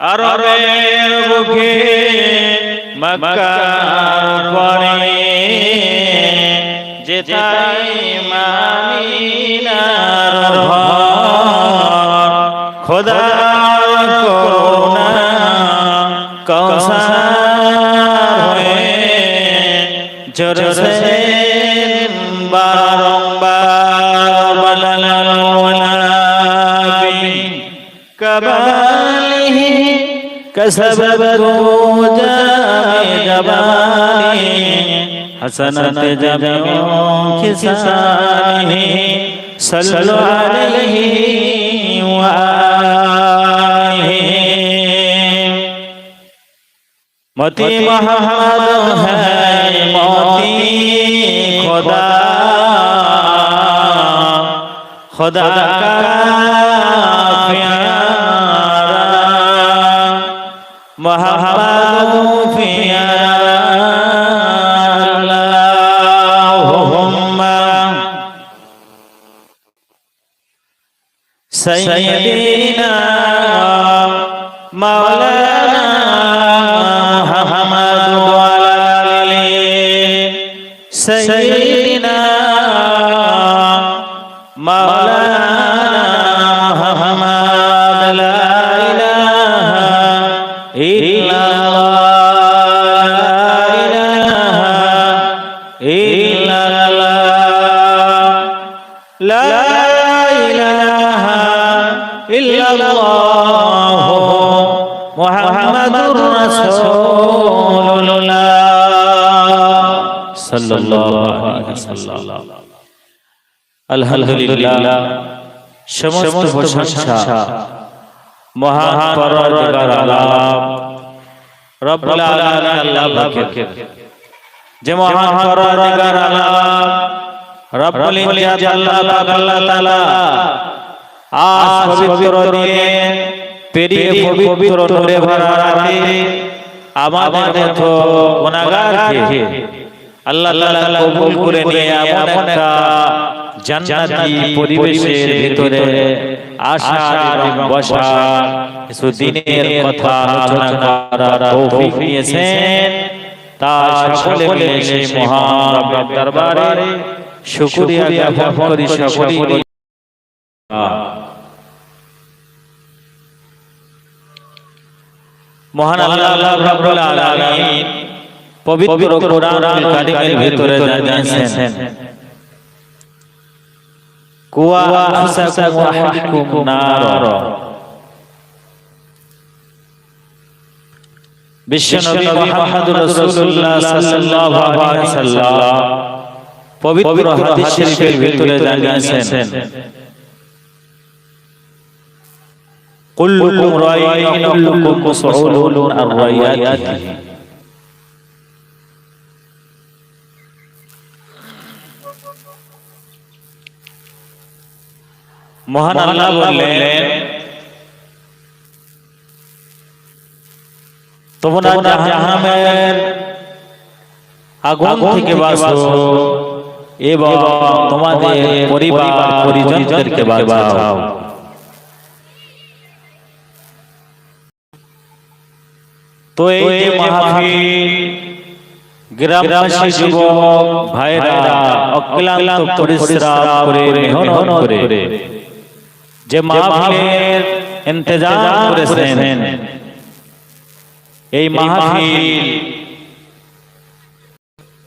আরবের বুকে মক্কার পরে যেথায় মামিনার ঘর খোদার করুণা কৌসার হয়ে ঝরছে বারংবার বলালাবি কবালিহি كسبت جبالي حسنت جميع كسانه صلوا عليه وآله मोती मोहम्मद है मोती खुदा खुदा का प्यारा मोहम्मद प्यारा अल्लाहुम्मा सय्यदीना मौलाना मुहम्मद वाला सय्यदीना मौलाना मुहम्मद ला इलाहा इल्लल्लाह ला इलाहा इल्लल्लाह मुहम्मदुर रसूलुल्लाह सल्लल्लाहु अलैहि वसल्लम। अल्हम्दुलिल्लाह समस्त प्रशंसा মহান পরওয়ারদিগার আলাম রব্বুল আলামিন আল্লাহ পাকের, যে মহান পরওয়ারদিগার আলাম রব্বুল ইজ্জত আল্লাহ পাক আল্লাহ তাআলা আজ পবিত্র দিনে পেরিয়ে পবিত্র নূরে ভরা রাতে আমাদের মতো গুনাহগারকে আল্লাহ তাআলা কবুল করে নিয়ে এমন একটা জান্নাতি পরিবেশের ভিতরে আসার এবং বসার সুদিনের কথা আলোচনা করার তৌফিক দিয়েছেন। তার সকলে মিলে সেই মহান রবের দরবারে শুকরিয়া জ্ঞাপন করি। সকলে মহান আল্লাহ রাব্বুল আলামিন পবিত্র কোরআনুল কারীমের ভিতরে জানিয়েছেন কুয়া আনসাকুম ওয়া আহলিকুম নার। বিশ্বনবী মুহাম্মদুর রাসূলুল্লাহ সাল্লাল্লাহু আলাইহি ওয়াসাল্লাম পবিত্র হাদিস শরীফের ভিতরে জানিয়েছেন কুল্লুকুম রাইয়িন কুল্লুকুম মাসউলুন আন রাইয়াতিহি। মহান আল্লাহ বললেন তোমরা জাহান্নামের আগুন থেকে বাঁচো এবং তোমাদের পরিবার পরিজনদেরকে বাঁচাও। তো এই যে মাহফিল গ্রামবাসী যুবক ভাইরা অক্লান্ত পরিশ্রম করে মেহনত করে যে মাহফিলের ইন্তজাম করেছেন, এই মাহফিল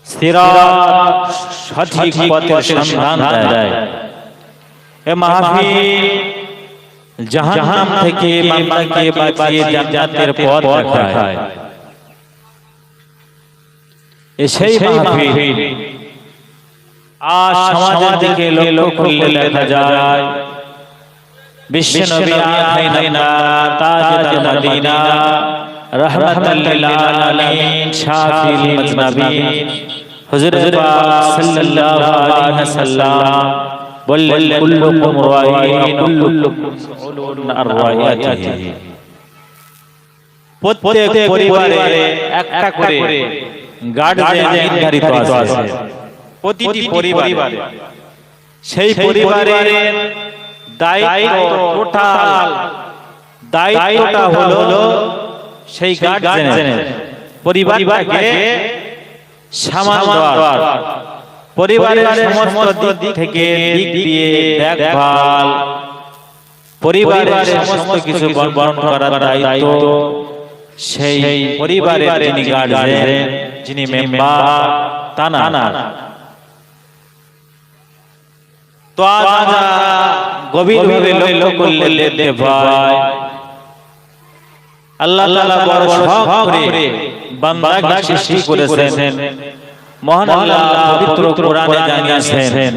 সিরাত সঠিক পথের সন্ধান দেয়। এই মাহফিল জাহান্নাম থেকে বান্দাকে বাঁচিয়ে জান্নাতের পথ দেখায়। সেই মাহফিল আজ সমাজের দিকে লক্ষ্য করলে দেখা যায় বিশ্বনবী আমিনা তাজদার মদিনা রাহমাতাল লিল আলামিন শাফিল মাজনাবিন হুজুর পাক সাল্লাল্লাহু আলাইহি ওয়াসাল্লাম বললেন কুল্লুকুম রাইয়িন কুল্লুকুম মাসউলুন আন রাইয়াতিহি। প্রত্যেক পরিবারে একটা করে গার্ডিয়ান নির্ধারিত আছে। প্রতিটি পরিবারে সেই পরিবারের দায়িত্ব টোটাল দায়িত্বটা হলো সেই গার্জিয়ানের পরিবারটাকে সামাল দেওয়ার, পরিবারের সমস্ত দিক থেকে দিক দিয়ে দেখভাল, পরিবারের সমস্ত কিছু বন্টন করার দায়িত্ব সেই পরিবারের যিনি গার্জিয়ান, যিনি মেম্বার, তা না। তো আজ গভীরভাবে লক্ষ্য করলে দেখতে পাই আল্লাহ তাআলা বড় শখ করে বান্দাকে সৃষ্টি করেছেন। মহান আল্লাহ পবিত্র কোরআনে জানিয়েছেন,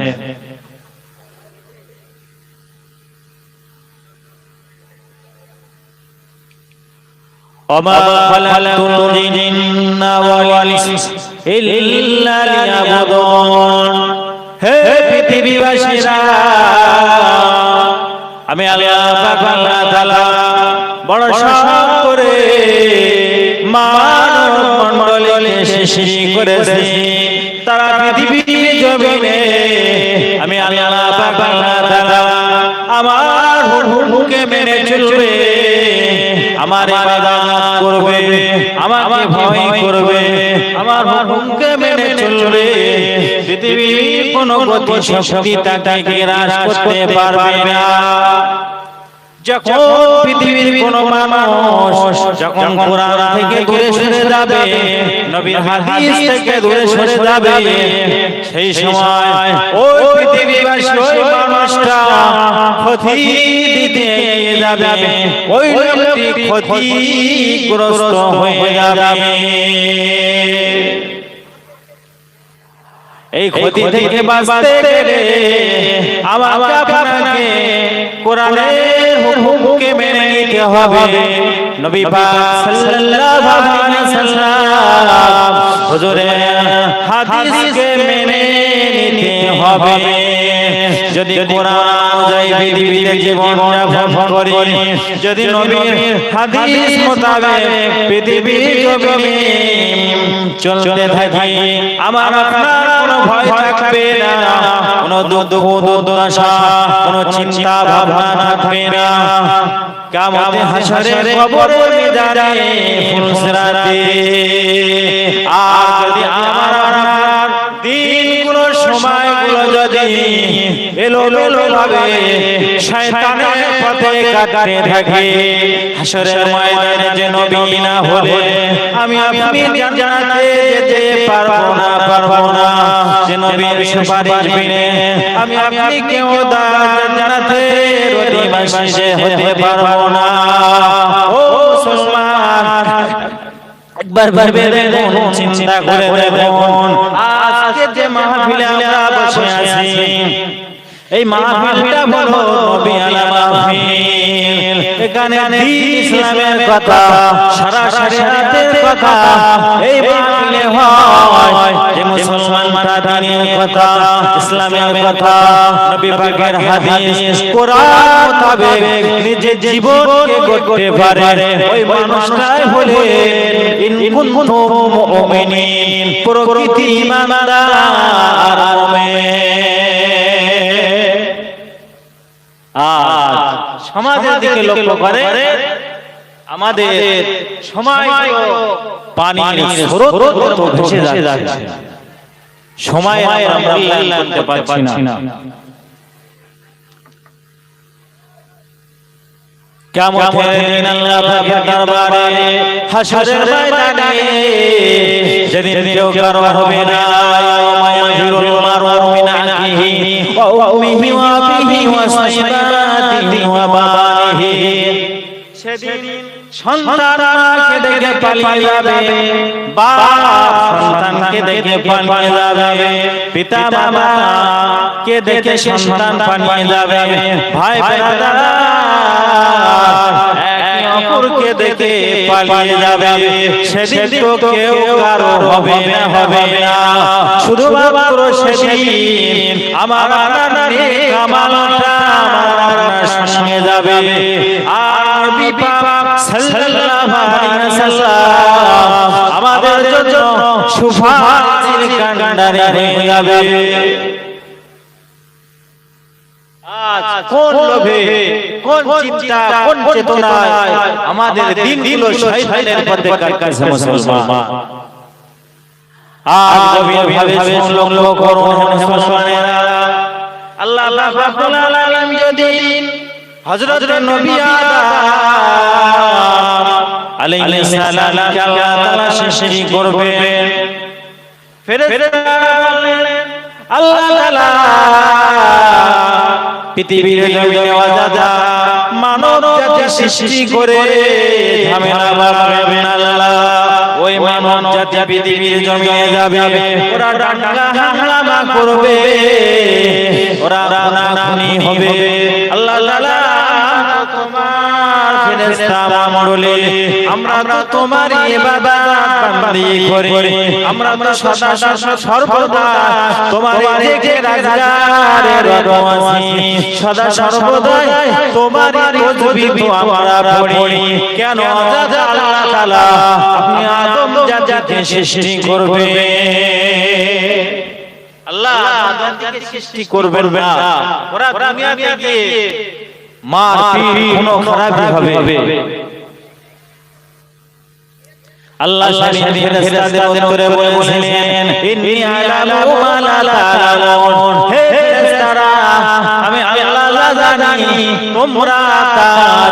ওমা খালাকতুল জিন্না ওয়াল ইনসা ইল্লা লিয়াবুদুন। হে পৃথিবীবাসীরা, আমি আল্লাহ পাক আল্লাহ তাআলা বড় শখ করে মানব মণ্ডলীকে সৃষ্টি করেছি, তারা পৃথিবীর জমিনে আমি আল্লাহ পাক আল্লাহ তাআলা আমার হুকুমকে মেনে চলবে, আমার ইবাদত করবে, আমাকে ভয় করবে, আমার হুকুমকে মেনে চলবে। পৃথিবীর কোনো গতি শক্তি তাকে গ্রাস করতে পারবে না। যখন পৃথিবীর কোন মানুষ যখন কোরআন থেকে দূরে সরে যাবে, নবীর হাদিস থেকে দূরে সরে যাবে, সেই সময় ওই পৃথিবীবাসী ওই মানুষটা ক্ষতি দিতে যাবে, ওই লোকটি ক্ষতিগ্রস্ত হয়ে যাবে। এই ক্ষতি থেকে বাঁচতে গেলে আমাকে আপনাকে কোরআনের হুকুমকে মেনে নিতে হবে। নবী পাক সাল্লাল্লাহু আলাইহি ওয়াসাল্লাম হুজুরের হাদিসকে মেনে নিতে হবে। যদি কোরআন অনুযায়ী পৃথিবীতে জীবন যাপন করি, যদি নবীর হাদিস মোতাবেক পৃথিবীর জমিনে চলতে থাকি, আমার আপনার কোনো ভয় থাকবে না, কোনো দুঃখ দুর্দশা, কোনো চিন্তা ভাবনা থাকবে না। কিয়ামতে হাশরে কবরে মিজানে ফুলসরাতে আর যদি আমার আপনার দিনগুলো সময়গুলো যদি এলোমেলো ভাবে শয়তানের পথে কাটতে থাকে, হাশরের ময়দানে যে নবী না হলে আমি আপনি জান্নাতে যেতে পারবো না। যে নবীর সুপারিশ বিনে আমি আপনি কেউ জান্নাতের অধিবাসী হতে পারবো না। ও মুসলমান, একবার ভেবে দেখুন, চিন্তা করে দেখুন, আজকে যে মাহফিলে আমরা বসে আছি, এই মাহফিলটা বলো নবীয়ানা মাহফিল। এখানে দ্বীন ইসলামের কথা, সারা শরিয়াতের কথা এই মাহফিলে হয়। যে মুসলমানরা দ্বীনের কথা, ইসলামের কথা, নবী পাকের হাদিস কোরআন মোতাবেক নিজের জীবনকে গড়তে পারে, ওই মানুষটাই হলে ইন কুনতুম মুমিনিন, প্রকৃত ঈমানদার আর মুমিন। আজ সমাজের দিকে লক্ষ্য করে আমাদের সময়গুলো পানির স্রোতের মতো ভেসে যাচ্ছে, সময় আমরা মূল্যায়ন করতে পারছি না। কিয়ামতের দিন আল্লাহ পাকের দরবারে হাশরের ময়দানে যেদিন কেউ কারো হবে না, ইয়াউমা ইয়াফিরুল মারউ মিন আখিহি ওয়া উম্মিহি ওয়া আবিহি ওয়া সাহিবাতিহি ওয়া বানিহি। সেদিন সন্তানকে দেখে পালিয়ে যাবে, বাপ সন্তানকে দেখে পালিয়ে যাবে, পিতা মামাকে দেখে সন্তান পালিয়ে যাবে, ভাই ব্রাদার একে অপরকে দেখে পালিয়ে যাবে। সেদিন তো কেউ কারো হবে না, শুধুমাত্র সেদিন আমার আপনার কামালটা আমার আপনার সঙ্গে যাবে। আর বিপাক সাল্লাল্লাহু আলাইহি ওয়াসাল্লাম আমাদের জন্য সুপারিশের কান্ডারি হয়ে যাবে। আজ কোন লোভে কোন চিন্তা কোন চেতনায় আমাদের দিনগুলো শয়তানের পথে কাটছে মুসলমান। আজ গভীরভাবে লক্ষ্য করুন মুসলমানেরা, আল্লাহ রাব্বুল আলামিন যদি হযরত নবী আদম আলাইহিস সালামকে আল্লাহ তাআলা সৃষ্টি করবেন, ফেরেশতারা বললেন আল্লাহ তাআলা পৃথিবীর জমিনে ওয়াজাদা মানব জাতি সৃষ্টি করে ঝামেলা বাড়াবেন আল্লাহ। ওই মানব জাতি পৃথিবীর জমিনে যাবে, ওরা ডাকা হাঙ্গামা করবে, ওরা খুনাখুনি হবে। আল্লাহ তাআলা তোমার ফেরেশতা মণ্ডলী, আমরা তো তোমার ইবাদত বান্দি করি, আমরা তো সদা সর্বদা তোমার জিকির-আজকারের রতবাসী, সদা সর্বদা তোমার তাসবিহ আমরা পড়ি। কেন আল্লাহ তাআলা আপনি আদম জাতিকে সৃষ্টি করবেন, আল্লাহ আদম জাতিকে সৃষ্টি করবেন না, ওরা দুনিয়াতে মারপিট কোনো খারাপই হবে। আল্লাহ শরীফ ফেরেশতাদের উত্তরে বলেছিলেন ইন্নী আ'লামু মা লা তা'লামুন, হে ফেরেশতারা আমি আল্লাহ জানি তোমরা তা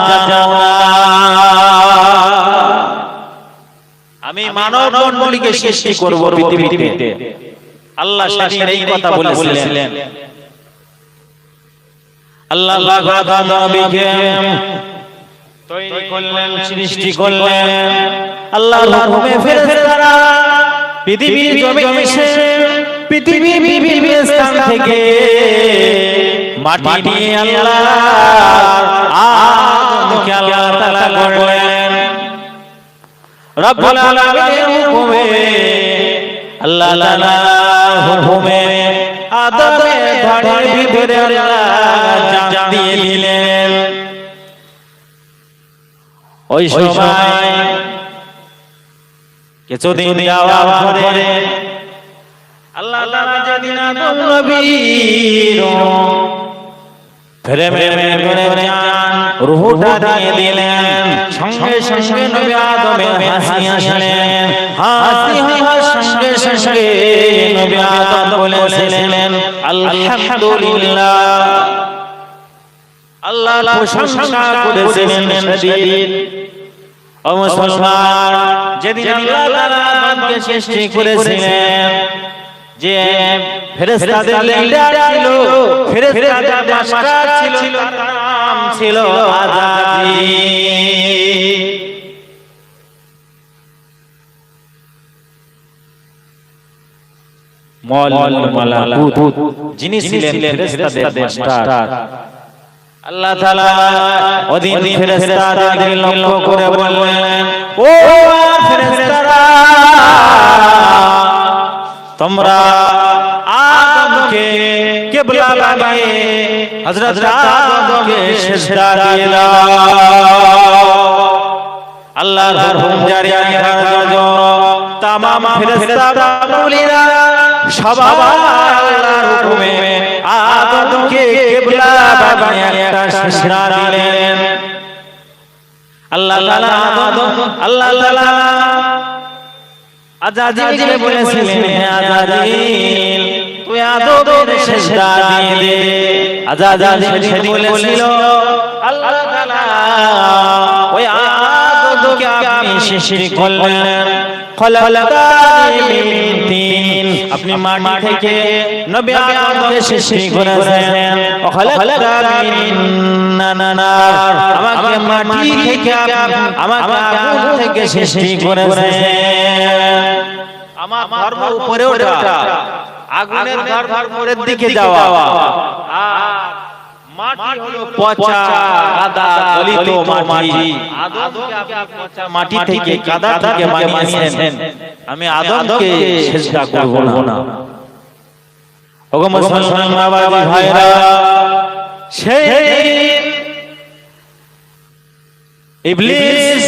জানো না। আমি মানব মণ্ডলীকে সৃষ্টি করব পৃথিবীতে, আল্লাহ শরীফ এই কথা বলেছিলেন। আল্লাহ নবীকে তৈরি করলেন, সৃষ্টি করলেন, আল্লাহর হুকুমে ফেরেশতারা পৃথিবীর জমিনে এসে পৃথিবীর বিভিন্ন স্থান থেকে মাটি নিয়ে আল্লাহ আদমকে আল্লাহ তাআলা করলেন। রব্বুল আলামিনের হুকুমে, আল্লাহ তাআলার হুকুমে আদমের ঘাড়ের ভিতরে আল্লাহ জান দিয়ে দিলেন। ওই সময় কিছুদিন যাওয়ার পরে আল্লাহ তাআলা যেদিন আদম নবীর রূহটা দিয়ে দিলেন, সঙ্গে সঙ্গে নবী আদমের হাসি আসলেন, হাসি হওয়ার সঙ্গে সঙ্গে নবী আদম বলেছিলেন আলহামদুলিল্লাহ, আল্লাহর প্রশংসা করেছিলেন শরীর। ও মুসলমান, যেদিন আল্লাহ তাআলা আদমকে সৃষ্টি করেছিলেন, যে ফেরেশতাদের লিডার ছিল, ফেরেশতাদের মাস্টার ছিল, তার নাম ছিল আজাজিল। মাওলানা মালাকুত যিনি ছিলেন ফেরেশতাদের মাস্টার। আল্লাহ তাআলা ওদিন ফেরেশতাদের লক্ষ্য করে বললেন, ও ফেরেশতারা তোমরা আদমকে কিবলা বানিয়ে হযরত আদমকে সিজদা দিয়ে দাও। আল্লাহর হুকুম জারি রাখার জন্য तमाम ফেরেশতা বান্দুলিরা সবাই আল্লাহর হুকুমে আদমকে কিবলা বানিয়ে একটা সিজদা দিলেন। আল্লাহ তাআলা আজাজিলকে বলেছিলেন, হে আজাজিল তুই আদমের সিজদা দিয়ে দে। আজাজিল সেদিন বলেছিল, আল্লাহ তাআলা ওই আদমকে আপনি সৃষ্টি করলেন, খলাকানি মিন তিন, আপনি মাটি থেকে নবী আদমকে সৃষ্টি করেছেন। ও খলাকানি মিন নার, আমাকে মাটি থেকে আমাকে আগুন থেকে সৃষ্টি করেছেন। আমার ধর্ম উপরে ওঠা, আগুনের ঘর উপরের দিকে যাওয়া, আর মাটি হলো পচা কাদা গলিত মাটি। আদমকে আপনি পচা মাটি থেকে কাদা থেকে বানিয়েছেন, আমি আদমকে সিজদা করব না। ওগো মুসলমান বাবা ভাইরা, সেই ইবলিস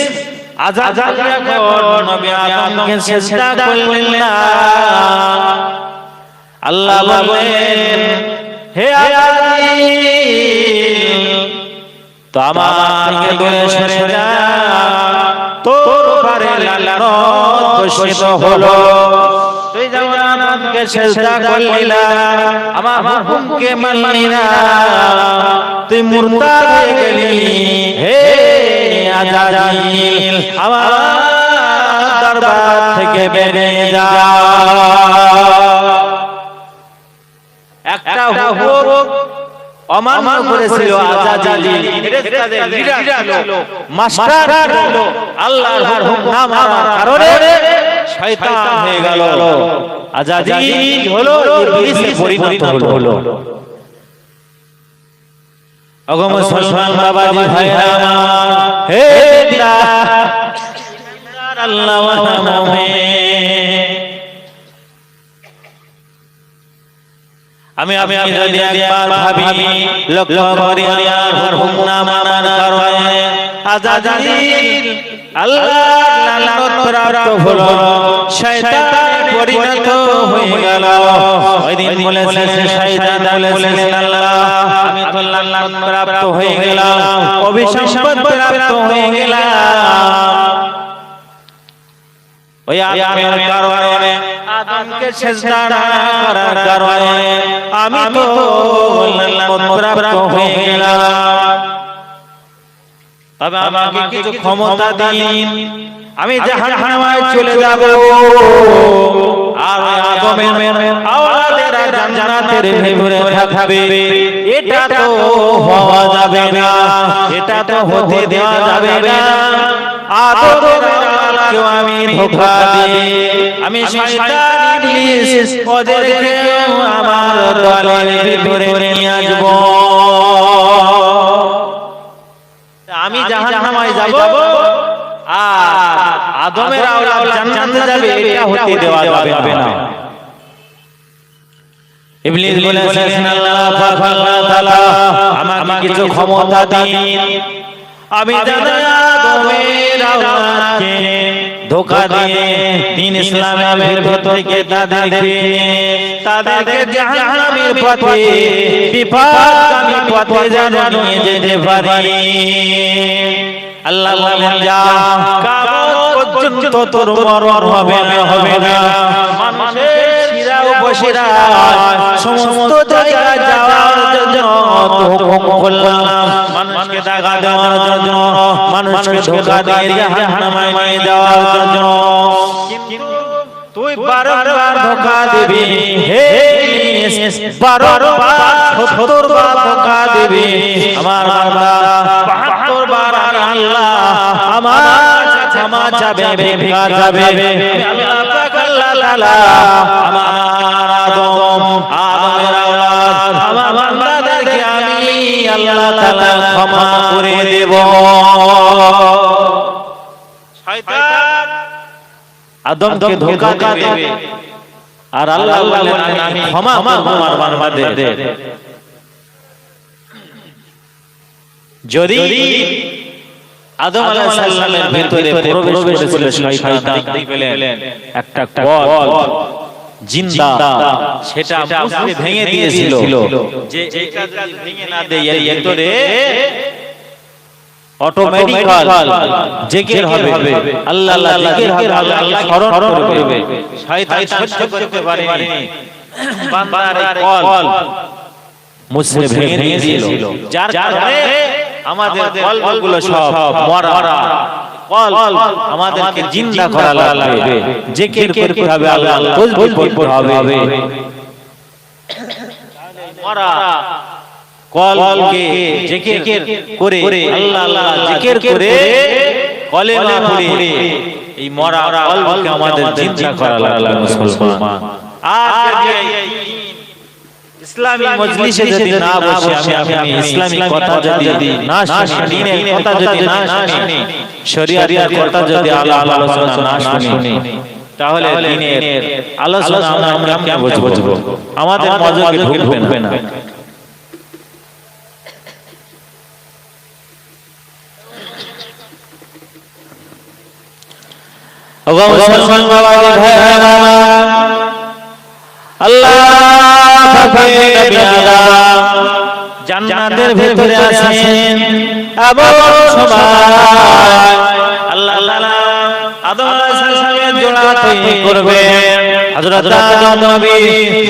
আজাজিল যখন নবী আদমকে সিজদা করলেন না, আল্লাহ বললেন, হে আজাজিল তো আমার থেকে দূরে সরে যা, তোর পারে লালানত বর্ষিত হলো। তুই যেমন আমাকে সেজদা করলি না, আমার হুকুমকে মানলি না, তুই মুরতাদ হয়ে গেলি। হে আজাজিল, আমার দরবার থেকে বেরিয়ে যা। একটা হুকুম অমান্য করেছিল আজাজিল, ফেরেশতাদের লিডার ছিল, মাস্টার ছিল, আল্লাহর হুকুম না মানার কারণে শয়তান হয়ে গেল। আজাজিল হলো ইবলিসে পরিণত হলো। ওগো মুসলমান বাবাজি ভাইরা আমার, হে দিনদার আল্লাহ ওয়ালা মুমিন, আমি যদি একবার ভাবি, লক্ষ্য করি আল্লাহর হুকুম না মানার কারণে আজাজিল আল্লাহর লানত প্রাপ্ত হলো, শয়তানে পরিণত হয়ে গেল। ওই দিন বলেছে শয়তান, বলেছে আল্লাহ আমি তো লানত প্রাপ্ত হয়ে গেলাম, অভিসম্পদ প্রাপ্ত হয়ে গেলাম। ওই আদমের কারণে, আদমকে সিজদা না করার কারণে আমি তো লানত প্রাপ্ত হয়ে গেলাম। তবে আমাকে কিছু ক্ষমতা দিন, আমি জাহান্নামে চলে যাব, আর আদমের আওলাদেরা জান্নাতের ভেতরে থাকবে। এটা তো হওয়া যাবে না, এটা তো হতে দেওয়া যাবে না। আদমের আওলাদকে আমি ধোঁকা দিয়ে, আমি শয়তান ইবলিস ওদেরকে আমার দলের ভিতরে নিয়ে আসব। আমি জাহান্নামে যাব আর আদমের আওলাদ জান্নাতে যাবে, এটা হতে দেওয়া যাবে না। ইবলিস বলেছেন আল্লাহ পাক আল্লাহ তাআলা আমাকে কিছু ক্ষমতা দিন, আমি যেন আদমের আওলাদকে ধোঁকা দিয়ে দ্বীন ইসলামের ভিতর থেকে তাদেরকে জাহান্নামের পথে, বিপদগামী পথে যেন নিয়ে যেতে পারি। আল্লাহ বলেন যা, কিয়ামত পর্যন্ত তোর মরণ হবে না। মানুষের শিরা উপশিরা সমস্ত জায়গায় যাওয়ার জন্য হুকুম করলাম, মানুষকে দাগা দেওয়ার জন্য, মানুষকে ধোঁকা দিয়ে জাহান্নামে নিয়ে যাওয়ার জন্য। কিন্তু তুই বারবার ধোঁকা দিবি, হে ইবলিস, বারবার ৭০ বার ধোঁকা দিবি। আমার বান্দা ৭২ বার আল্লাহ আমার ক্ষমা চাবে, ভিক্ষা চাবে। আল্লাহ পাক আল্লাহ তাআলা আমার আদমের আওলাদ, আমার বান্দাদেরকে আমি আল্লাহ তাআলা ক্ষমা করে দেব। শয়তান আদমকে ধোঁকা দেবে, আর আল্লাহ বলেন আমি ক্ষমা করব আমার বান্দাদের। যদি আদম আলাইহিস সালামের ভিতরে প্রবেশ করেছিল শয়তান, দেখলেন একটা কল জিন্দা, সেটা মুসকে ভেঙে দিয়েছিল যে এটা যদি ভেঙে না দেয় এর ভিতরে অটোমেটিক্যাল জিকির হবে, আল্লাহ আল্লাহ জিকির হবে, আল্লাহ স্মরণ করবে। শয়তান সহ্য করতে পারেনি, বান্দার কল মুসকে ভেঙে দিয়েছিল, যার কারণে আমাদের কলগুলো সব মরা কল, আমাদেরকে জিন্দা করা লাগবে, জিকির করতে হবে, আল্লাহ তাসবিহ পড়তে হবে। মরা কলকে জিকির করে, আল্লাহ আল্লাহ জিকির করে, কলেমা পড়ে এই মরা কলকে আমাদের জিন্দা করা লাগবে মুসলমান। আর ইসলামী মজলিসে যদি না বসে, আমি ইসলামিক কথা যদি না শুনি, দ্বীনের কথা যদি না শুনি, শরিয়াতের কথা যদি আলোচনা না শুনি, তাহলে দ্বীনের আলোচনা আমরা কেমন বুঝবো? আমাদের মজলিসে ঢুকবে না। ওগো মুসলমান বাবাজি ভাইরা, আল্লাহ পাকের নবী আদম জান্নাতের ভিতরে আছেন, এমন সময় আল্লাহ তাআলা আদম আলাইহিস সালামের জোড়া তৈরি করবেন। হযরত আদম নবী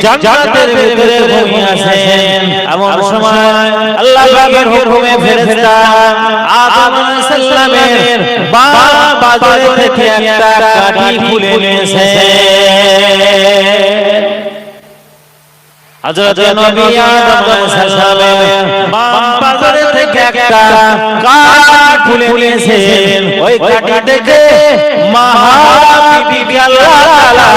জান্নাতের ভিতরে ঘুমিয়ে আছেন। এমন সময় আল্লাহ পাকের হুকুমে ফেরেশতা আদম আলাইহিস সালামের বাম বাজু থেকে একটা কাঠি খুলে নিয়েছে। হযরত নবী আদম আলাইহিস সালামের বাম বাজু থেকে একটা কাঠ খুলে নিয়েছেন। ওই কাঠি থেকে মহাবিবি আল্লাহ তাআলা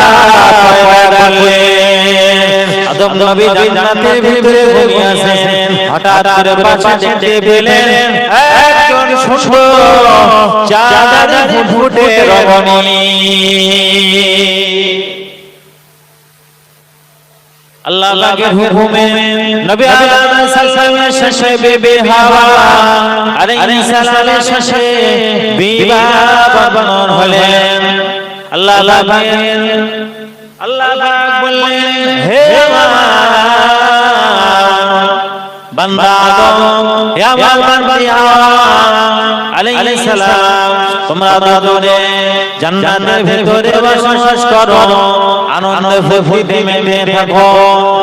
পয়দা করলেন। আদম নবী জান্নাতের ভিতরে ঘুমিয়ে আছেন। হঠাৎ করে পাশে দেখতে পেলেন একজন সুন্দর চাঁদের ফুটফুটে রমণী। আল্লাহ পাকের হুকুমে নবী আলাইহিস সালামের শেষে বিবি হাওয়া আলাইহিস সালামের শেষে বিবাহ বন্ধন হলেন। আল্লাহ পাক বললেন, হে বান্দা আদম, হে আমার বান্দি হাওয়া আলাইহিস সালাম, তোমরা দুজনে জান্নাতের ভিতরে বসবাস করো, আনন্দে ফুর্তিতে মেতে থাকো।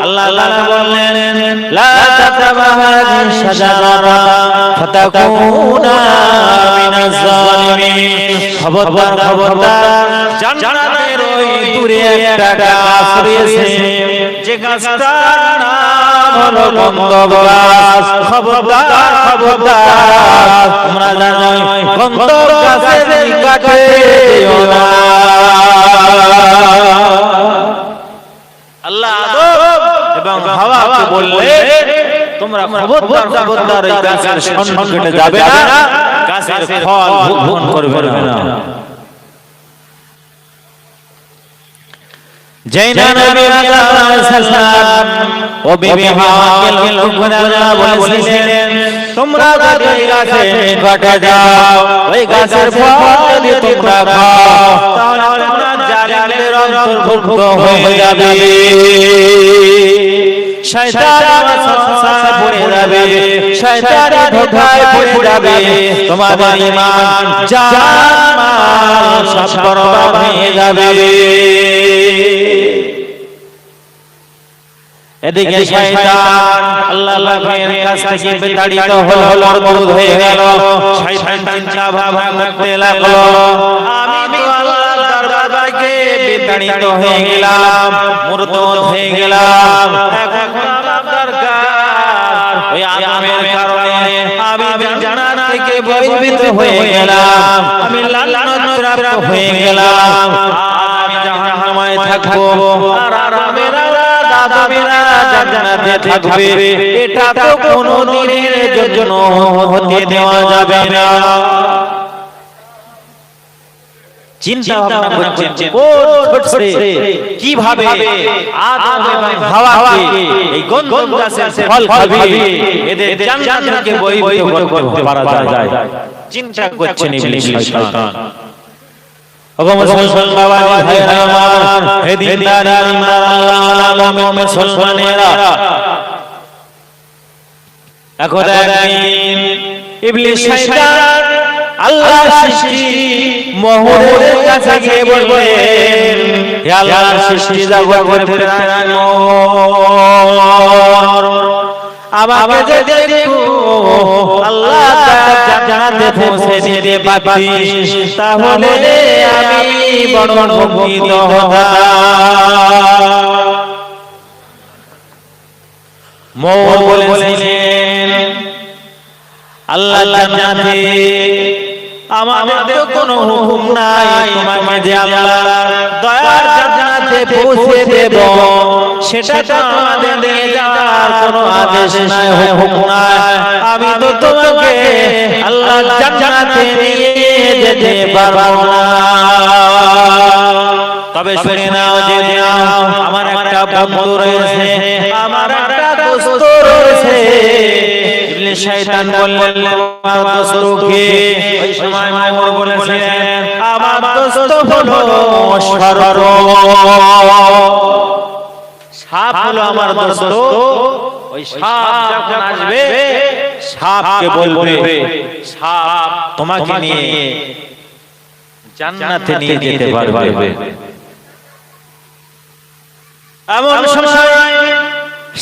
আল্লাহ বললেন, লা তাকরাবা হাযিহি শাজারা ফাতাকুনা মিনাজ জালিমিন। খবরদার, জান্নাতের ওই দূরে একটা গাছ রয়েছে, যে গাছটার নাম হলো গন্ধব গাছ। খবরদার, তোমরা জানো গন্ধব গাছের নিকটে যেও না। আল্লাহ আদম এবং হাওয়াকে বললেন, তোমরা খবরদার এই গাছের সন্নিকটে যাবে না, গাছের ফল ভক্ষণ করবে না। জৈনা নবী আলাইহিস সালাম ও বিবি হাওয়াকে লক্ষ্য করে বলেছিলেন, তোমরা যদি এই গাছের নিকটে যাও, ওই গাছের ফল যদি তোমরা খাও, তাহলে তোমরা জালিমের অন্তর্ভুক্ত হয়ে যাবে, শয়তানের ওয়াসওয়াসায় পড়ে যাবে, শয়তানের ধোঁকায় পড়ে যাবে, তোমাদের ঈমান জান মাল সব বরবাদ হয়ে যাবে। এদিকে শয়তান আল্লাহর কাছ থেকে বিতাড়িত হলো, মরদুদ হয়ে গেল। শয়তান চিন্তা ভাবনা করতে লাগলো, আমি তো আল্লাহর দরবার থেকে বিতাড়িত হয়ে গেলাম, মরদুদ হয়ে গেলাম, এখন আমার দরকার ওই আদমের কারণে আমি জান্নাত থেকে বহির্ভূত হয়ে গেলাম, আমি লানত প্রাপ্ত হয়ে গেলাম, আমি জাহান্নামে থাকবো, আর আদমেরা জান্নাতে থাকবে। এটা তো কোনো দিনের জন্য হতে দেওয়া যাবে না। চিন্তা ভাবনা করছেন কিভাবে আদম এবং হাওয়াকে এই গন্ধব গাছের ফল খাবে, এদের জান্নাত থেকে বহির্ভূত করতে পারা যায়। চিন্তা করছেন ইবলিস শয়তান। ওগো মুসলমান বাবা ভাইরা আমার, হে দিনদার আল্লাহ মুসলমানেরা, একদা একদিন ইবলিস শয়তান আল্লাহর সৃষ্টি মহরের কাছে গিয়ে বললেন, হে আল্লাহর সৃষ্টি জগতের প্রাণ মোর, আমাকে যদি একটু আল্লাহ জান্নাতে পৌঁছে দিতে পারিস, তাহলে আমি বড় উপকৃত হতাম। মোর বলেছিলেন, আল্লাহ জান্নাতে আমাদের তো কোনো হুকুম নাই, তোমাকে যে আল্লাহ দয়ার জান্নাতে পৌঁছে দেব, সেটা তো আমাদের নিয়ে যাওয়ার কোনো আদেশ নাই, হুকুম নাই। আমি তো তোমাকে আল্লাহ জান্নাতে নিয়ে যেতে পারবো না। তবে শুনে নাও, যে নাও, আমার একটা বন্ধু রয়েছে, আমার একটা দোস্ত রয়েছে। ইবলিস শয়তান বললেন, আমার দোস্ত কে? ওই সময় মামুর বলেছিলেন, আমার দোস্ত হলো সরর, সাপ হলো আমার দোস্ত। ওই সাপ যখন আসবে, সাপকে বলবে সাপ তোমাকে নিয়ে জান্নাতে নিয়ে যেতে পারবে। এমন সময়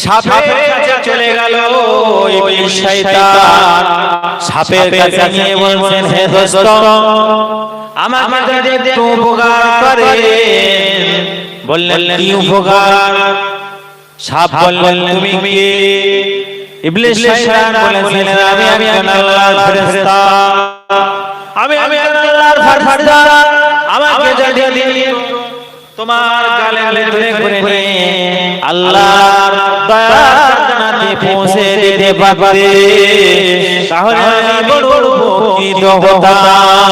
সাপের কাছে চলে গেল ইবলিস শয়তান। সাপের কাছে গিয়ে বলছেন, হে দোস্ত, আমাকে যদি একটু উপকার করেন। বললেন, কি উপকার? সাপ বললেন, তুমি কে? ইবলিস শয়তান বলেছিলেন, আমি আল্লাহর ফেরেশতা, আমি আল্লাহর ফেরেশতা। আমাকে যদি তোমার গালের ভিতরে করে আল্লাহর দয়ার জান্নাতে পৌঁছে দিতে পারবে, তাহলে আমি বড় উপকৃত হতাম।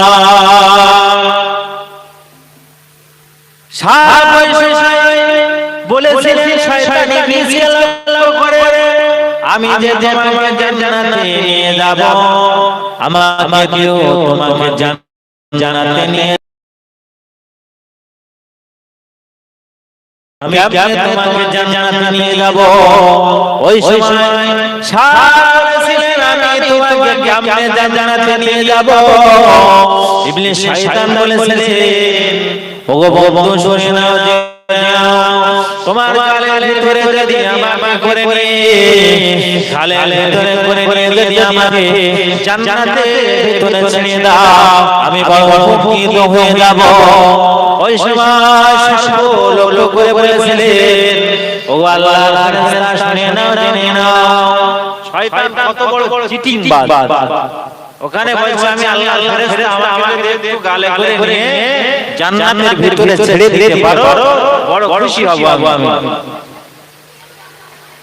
সাপ বলেছিলেন, শয়তান ইবলিস আল্লাহ করে, আমি যে তোমাকে জান্নাতে নিয়ে যাব, আমাকে তোমাকে জান্নাতে নিয়ে আমি তোমাকে জান্নাতে নিয়ে যাব। ওই সময় সাপ বলেছিলেন, আমি তোমাকে কেমনে জান্নাতে নিয়ে যাব? ইবলিস শয়তান বলেছিলেন, ওগো বন্ধু, শুনে নাও, তোমার গালের ভিতরে যদি আমাকে করে গালের ভিতরে করে যদি আমাকে জান্নাতের ভিতরে ছেড়ে দাও, আমি বড় উপকৃত হয়ে যাব। ওই সময় সাপ লোক করে বলেছিলেন, ও আল্লাহর ফেরেশতা, শুনে নাও, জেনে নাও, শয়তান কত বড় চিটিংবাজ। ওখানে বলছে, আমি আল্লাহর ফেরেশতা, আমাকে একটু গালে করে জান্নাতের ভিতরে ছেড়ে দিতে পারো, বড় খুশি হব আমি।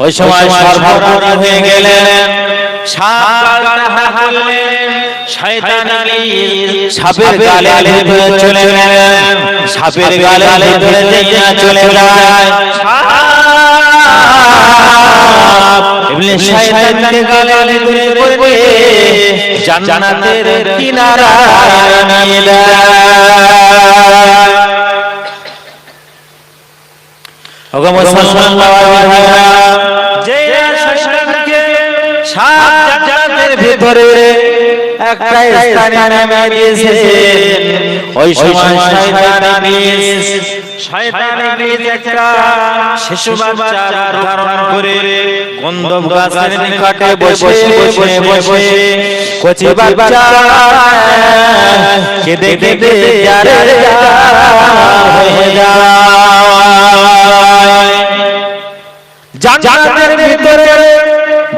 ওই সময় সর্বনাশ হয়ে গেলেন। সাপ গালে হাত দিলেন, শয়তান ইবলিস সাপের গালের ভিতরে চলে গেলেন। সাপের গালের ভিতরে চলে যায় সাপ, ইবলিস শয়তানের গালের ভিতরে করে জান্নাতের কিনারায় নিয়ে যায়। ওগো মুসলমান ভাইরা, যে শয়তানকে সাপ জান্নাতের ভিতরে একটা স্থানে নামিয়ে দিয়েছেন, ওই সময় শয়তান ইবলিস একটা শিশু বাচ্চা ধারণ করে গন্ধব গাছের নিকটে বসে কচি বাচ্চা কেঁদে কেঁদে হয়ে যায়। জান্নাতের ভিতরে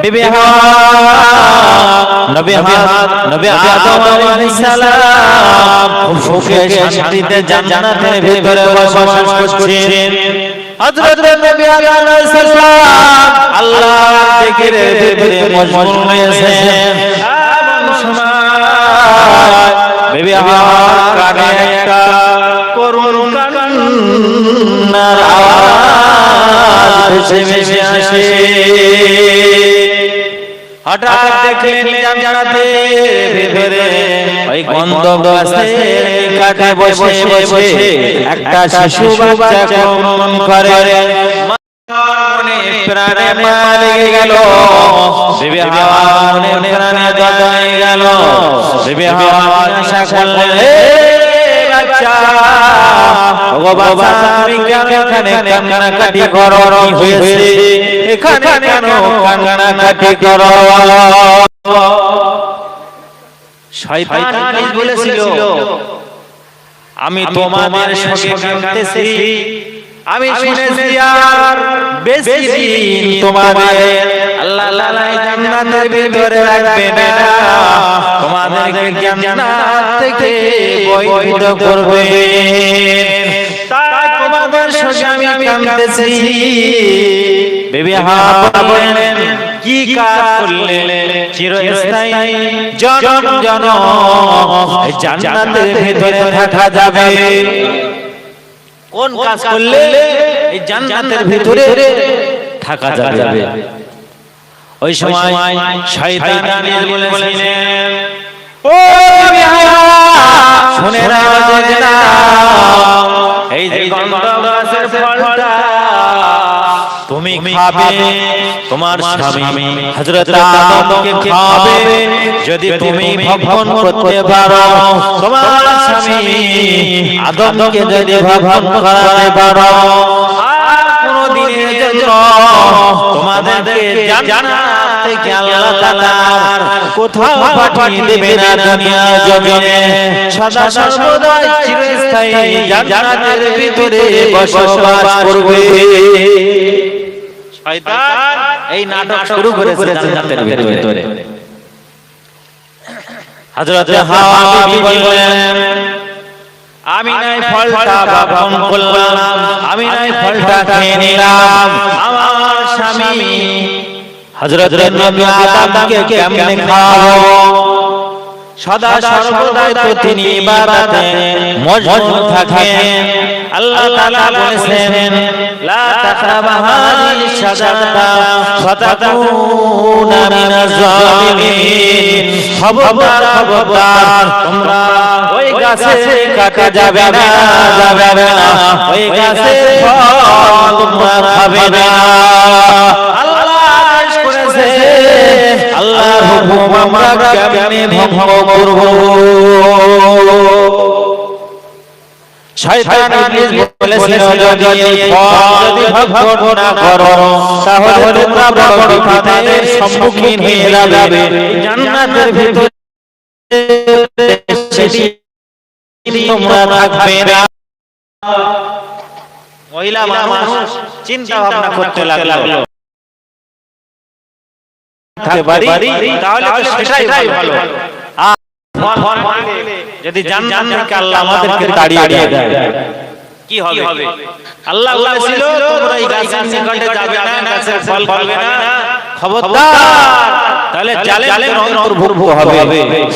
বিবি নবী আদম আলাইহিস সালাম খুব সুখে শান্তিতে জান্নাতের ভিতরে বসবাস করছেন। হযরত নবী আদম আলাইহিস সালাম আল্লাহর জিকিরের ভিতরে মশগুল হয়েছেন। এমন সময় বিবি কানে একটা করুণ কান্নার আওয়াজ ভেসে আসে। হঠাৎ দেখলেন জান্নাতের ভিতরে ওই গন্ধব গাছের কাছে বসে একটা শিশু বাচ্চা ক্রন্দন করে। মনে প্রাণে মায়া লেগে গেল, বিবি হাওয়া মনে প্রাণে জড়ায় গেল। বিবি হাওয়া আশা করলেন, হে বাচ্চা, ওগো বাবা, তুমি কেন এখানে কান্নাকাটি করো? কি হয়েছে এখানে, কেন কান্নাকাটি করো? শয়তান ইবলিস বলেছিল, আমি তোমাদের সঙ্গে কাঁদতেছি, আমি শুনেছি আর বেশি দিন তোমাদের আল্লাহ জান্নাতের ভিতরে রাখবে না, তোমাদেরকে জান্নাত থেকে বহিষ্কৃত করবে। তাই তোমাদের সঙ্গে আমি কাঁদতেছি। বিবি হাওয়া বললেন, কি কাজ করলে চিরস্থায়ী জনম জান্নাতের ভিতরে থাকা যাবে? কোন কাজ করলে এই জান্নাতের ভিতরে থাকা যাবে? ওই সময় শয়তান বলেছিলেন, ও বিবি হাওয়া, শুনে নাও, জেনে নাও, এই যে গন্ধব গাছের ফলটা তুমি তুমি খাবে, তোমার স্বামী হযরত আদমকে খাবে যদি তুমি ভক্ষণ করতে পারো, তোমার স্বামী আদমকে যদি ভক্ষণ করাতে পারো, আর কোনদিনের জন্য তোমাদেরকে জান্নাত থেকে আল্লাহ তাআলা কোথাও পাঠিয়ে দেবে না, দুনিয়ার জমিনে সদা সর্বদা চিরস্থায়ী জান্নাতের ভিতরে বসবাস করবে। শয়তান এই নাটক শুরু করেছে জান্নাতের ভিতরে। হযরত হাওয়া বিবি বলেন, আমি নাই ফলটা ভক্ষণ করলাম, আমি নাই ফলটা খেয়ে নিলাম, আমার স্বামী হযরত নবী আদমকে কেমনে খাওয়াবো? সদা সর্বদা তো তিনি ইবাদতে মশগুল থাকেন। আল্লাহ তাআলা বলেছেন, লা তাকরাবা হাযিহি শাজারাতা ফাতাকুনা মিনাজ জালিমিন। খবরদার খবরদার, তোমরা ওই গাছে কাটা যাবে না, ওই গাছের ফল তোমরা খাবে না। আল্লাহর হুকুম আমরা কেমনে ভঙ্গ করব? শয়তান ইবলিস বলেছিল, যদি এই ফল যদি ভক্ষণ না করো তাহলে তোমরা বড় বিপদের সম্মুখীন হয়ে যাবে, জান্নাতের ভিতরে তোমরা থাকবে না। মহিলা মানুষ চিন্তা ভাবনা করতে লাগলো, তাহলে সেটাই ভালো। যদি জান্নাত থেকে আল্লাহ আমাদেরকে তাড়িয়ে দেয় কি হবে? আল্লাহ বলেছিল, তোমরা এই গাছের নিকটে যাবে না, গাছের ফল খাবে না, খবরদার। তাহলে জালেমের অন্তর্ভুক্ত হবে।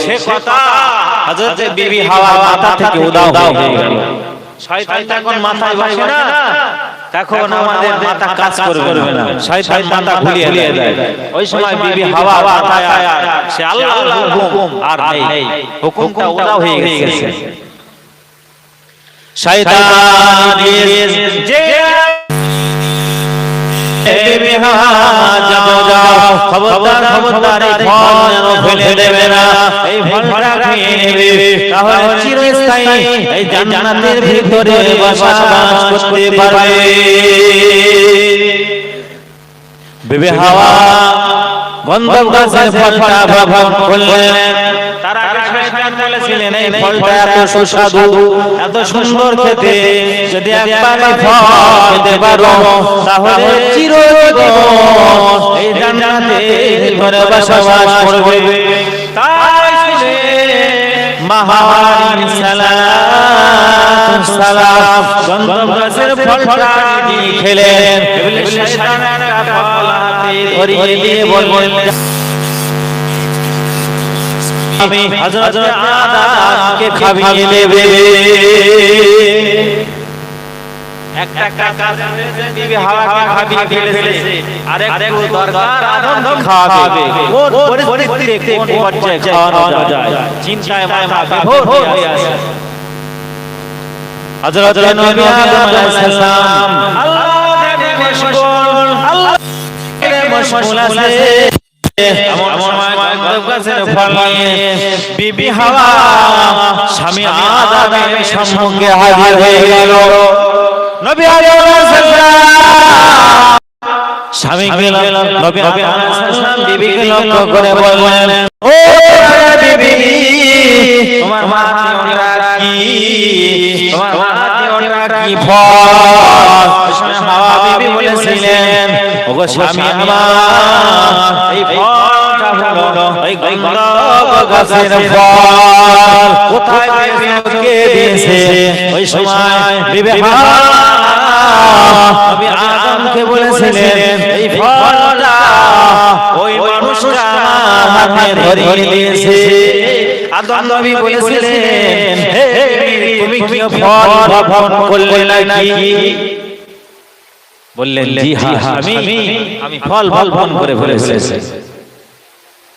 সে কথা হযরত বিবি হাওয়া মাথা থেকে উধাও হয়ে গেল। শয়তান যখন মাথায় বসে না, তখন আমাদের মাথা কাজ করবে না, শয়তান মাথা ঘুরিয়ে দেয়। ওই সময় বিবি হাওয়া মাথায় সে আল্লাহর হুকুম আর নেই, হুকুমটা উধাও হয়ে গেছে। শয়তান যে বিবি হাওয়া যাও, খবরদার খবরদার, এই ফল যেন ফেলে দেবে না, এই ফলটা খেয়ে নেবে, তাহলে চিরস্থায়ী এই জান্নাতের ভিতরে বসবাস করতে পারবে। বিবি হাওয়া গন্ধব গাছের ফলটা ভক্ষণ করলেন। তার আগে শয়তান বলেছিলেন, এই ফলটা এত সুস্বাদু, এত সুন্দর খেতে, যদি একবার এই ফল খেতে পারো তাহলে চিরজীবন এই জান্নাতের ভিতরে বসবাস করবে। তাই শুনে মাহাওয়ার সালাতুস সালাম গন্ধব গাছের ফলটা খেলেন। ইবলিস শয়তানের কপাল হাতে ধরিয়ে দিয়ে বললেন, আমি হযরত আদমকে খাইয়ে দেবে। একটা কাজ করেছে, বিবি হাওয়াকে খাইয়ে ফেলেছে, আর একটু দরকার আদম খাওয়াবে। কোন পরিস্থিতিতে কোন পর্যায়ে খাওয়ানো যায়, চিন্তায় মাথা বিভোর হয়ে আছে। হযরত নবী আদম আলাইহিস সালাম আল্লাহকে মশগুল, আল্লাহকে মশগুল আছে। বিবি হাওয়া স্বামী আদমের সম্মুখে হাজির হয়ে গেল। নবী আদম আলাইহিস সালাম স্বামীকে নবী আদম আলাইহিস সালাম বিবিকে লক্ষ্য করে বললেন, ও বিবি, তোমার মাথা কি, তোমার মাথা কি ফল? হাওয়া বিবি বলেছিলেন, ওগো স্বামী আমার, এই ফলটা হলো এই গন্ধব গাছের ফল। কোথায় বিবিকে দিয়েছে? ওই সময় বিবি হাওয়া নবী আদমকে বলেছিলেন, এই ফলটা ওই মানুষটা হাতে ধরে দিয়েছে। আদম নবী বলেছিলেন, হে তুমি কি ফল ভক্ষণ করলে নাকি? বললেন, জি হ্যাঁ, আমি ফল ভক্ষণ করে ফেলেছি।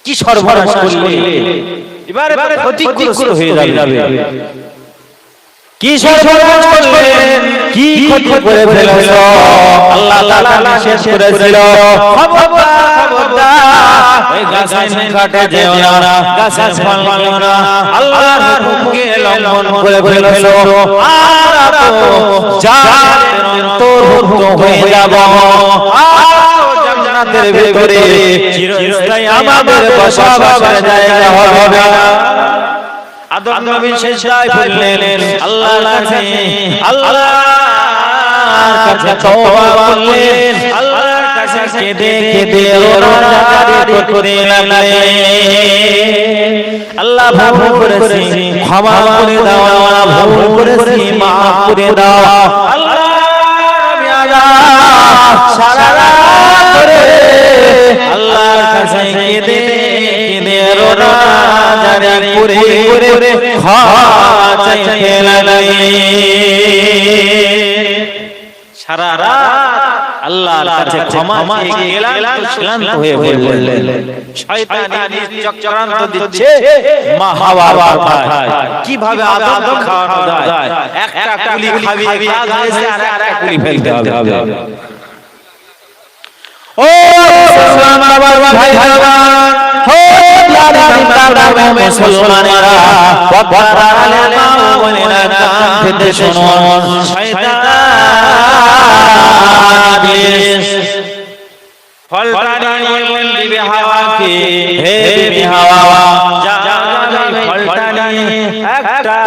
কি সর্বনাশ করলে, এবারে ক্ষতিগ্রস্ত হয়ে যাবে। কি সর্বনাশ করলেন, কি ক্ষতি করে ফেলেছ? আল্লাহ তাআলা শেষ করেছিল, খবরদার ওই গাছের কাটে যেও না, গাছের ফল খেও না, আল্লাহর হুকুমকে লঙ্ঘন করে ফেলেছো, আর তো জান্নাতের অন্তর্ভুক্ত হয়ে যাব, জান্নাতের ভিতরে চিরস্থায়ী আমাদের বসবাসের জায়গা হবে। আদম নবী সেজদায় পড়লেন, আল্লাহর কাছে তওবা করলেন, আল্লাহর কাছে কেঁদে কেঁদে রোনাজারি করতে লাগলেন। আল্লাহ ভুল করেছি, ক্ষমা করে দাও, ভুল করেছি, মাফ করে দাও। আল্লাহ সারা রাত ধরে আল্লাহর কাছে কেঁদে কেঁদে রোনাজারি করে করে ক্ষমা চাইতে লাগলেন। সারা রাত আল্লাহর কাছে ক্ষমা চেয়ে গেলেন, ক্লান্ত হয়ে পড়লেন। শয়তানি চক্রান্ত দিচ্ছে মা হাওয়ার মাথায়, কিভাবে আদম খাওয়ানো যায়। একটা কুলি খাবি, কাজ হয়েছে, আর একটা কুলি ফেলতে হবে। ও মুসলমান বাবা ভাইরা, ও লালি বাবা মুসলমানেরা, বাবারা আলেমা ওয়ালেরা, কান পেতে শুনুন। শয়তান ফলটা নিয়ে দিবে হাওয়াকে, হে দিবে হাওয়া, যা ফলটা নিয়ে একটা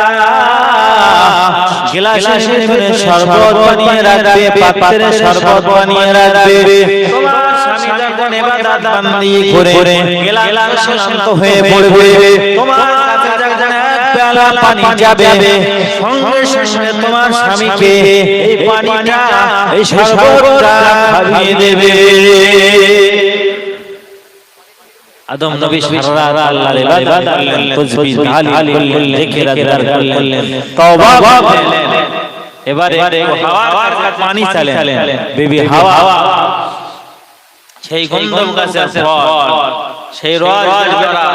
গ্লাসে করে শরবত বানিয়ে রাখবে, পাত্রে শরবত বানিয়ে রাখবে। তোমার স্বামী যখন ইবাদত বান্দি করে গ্লাসে শান্ত হয়ে পড়বে, তোমার কাছে যখন এক পেয়ালা পানি যাবে, সঙ্গে সঙ্গে তোমার স্বামীকে এই পানিটা, এই শরবতটা খাইয়ে দেবে। আদম নবী সারা রাত আল্লাহর ইবাদত করলেন, তাসবিহ তাহলিল করলেন, জিকির আজকার করলেন, তওবা করলেন। এবারে হাওয়ার কাছে পানি চাইলেন, বিবি হাওয়া সেই গন্ধম গাছের ফল, সেই রসবেরা,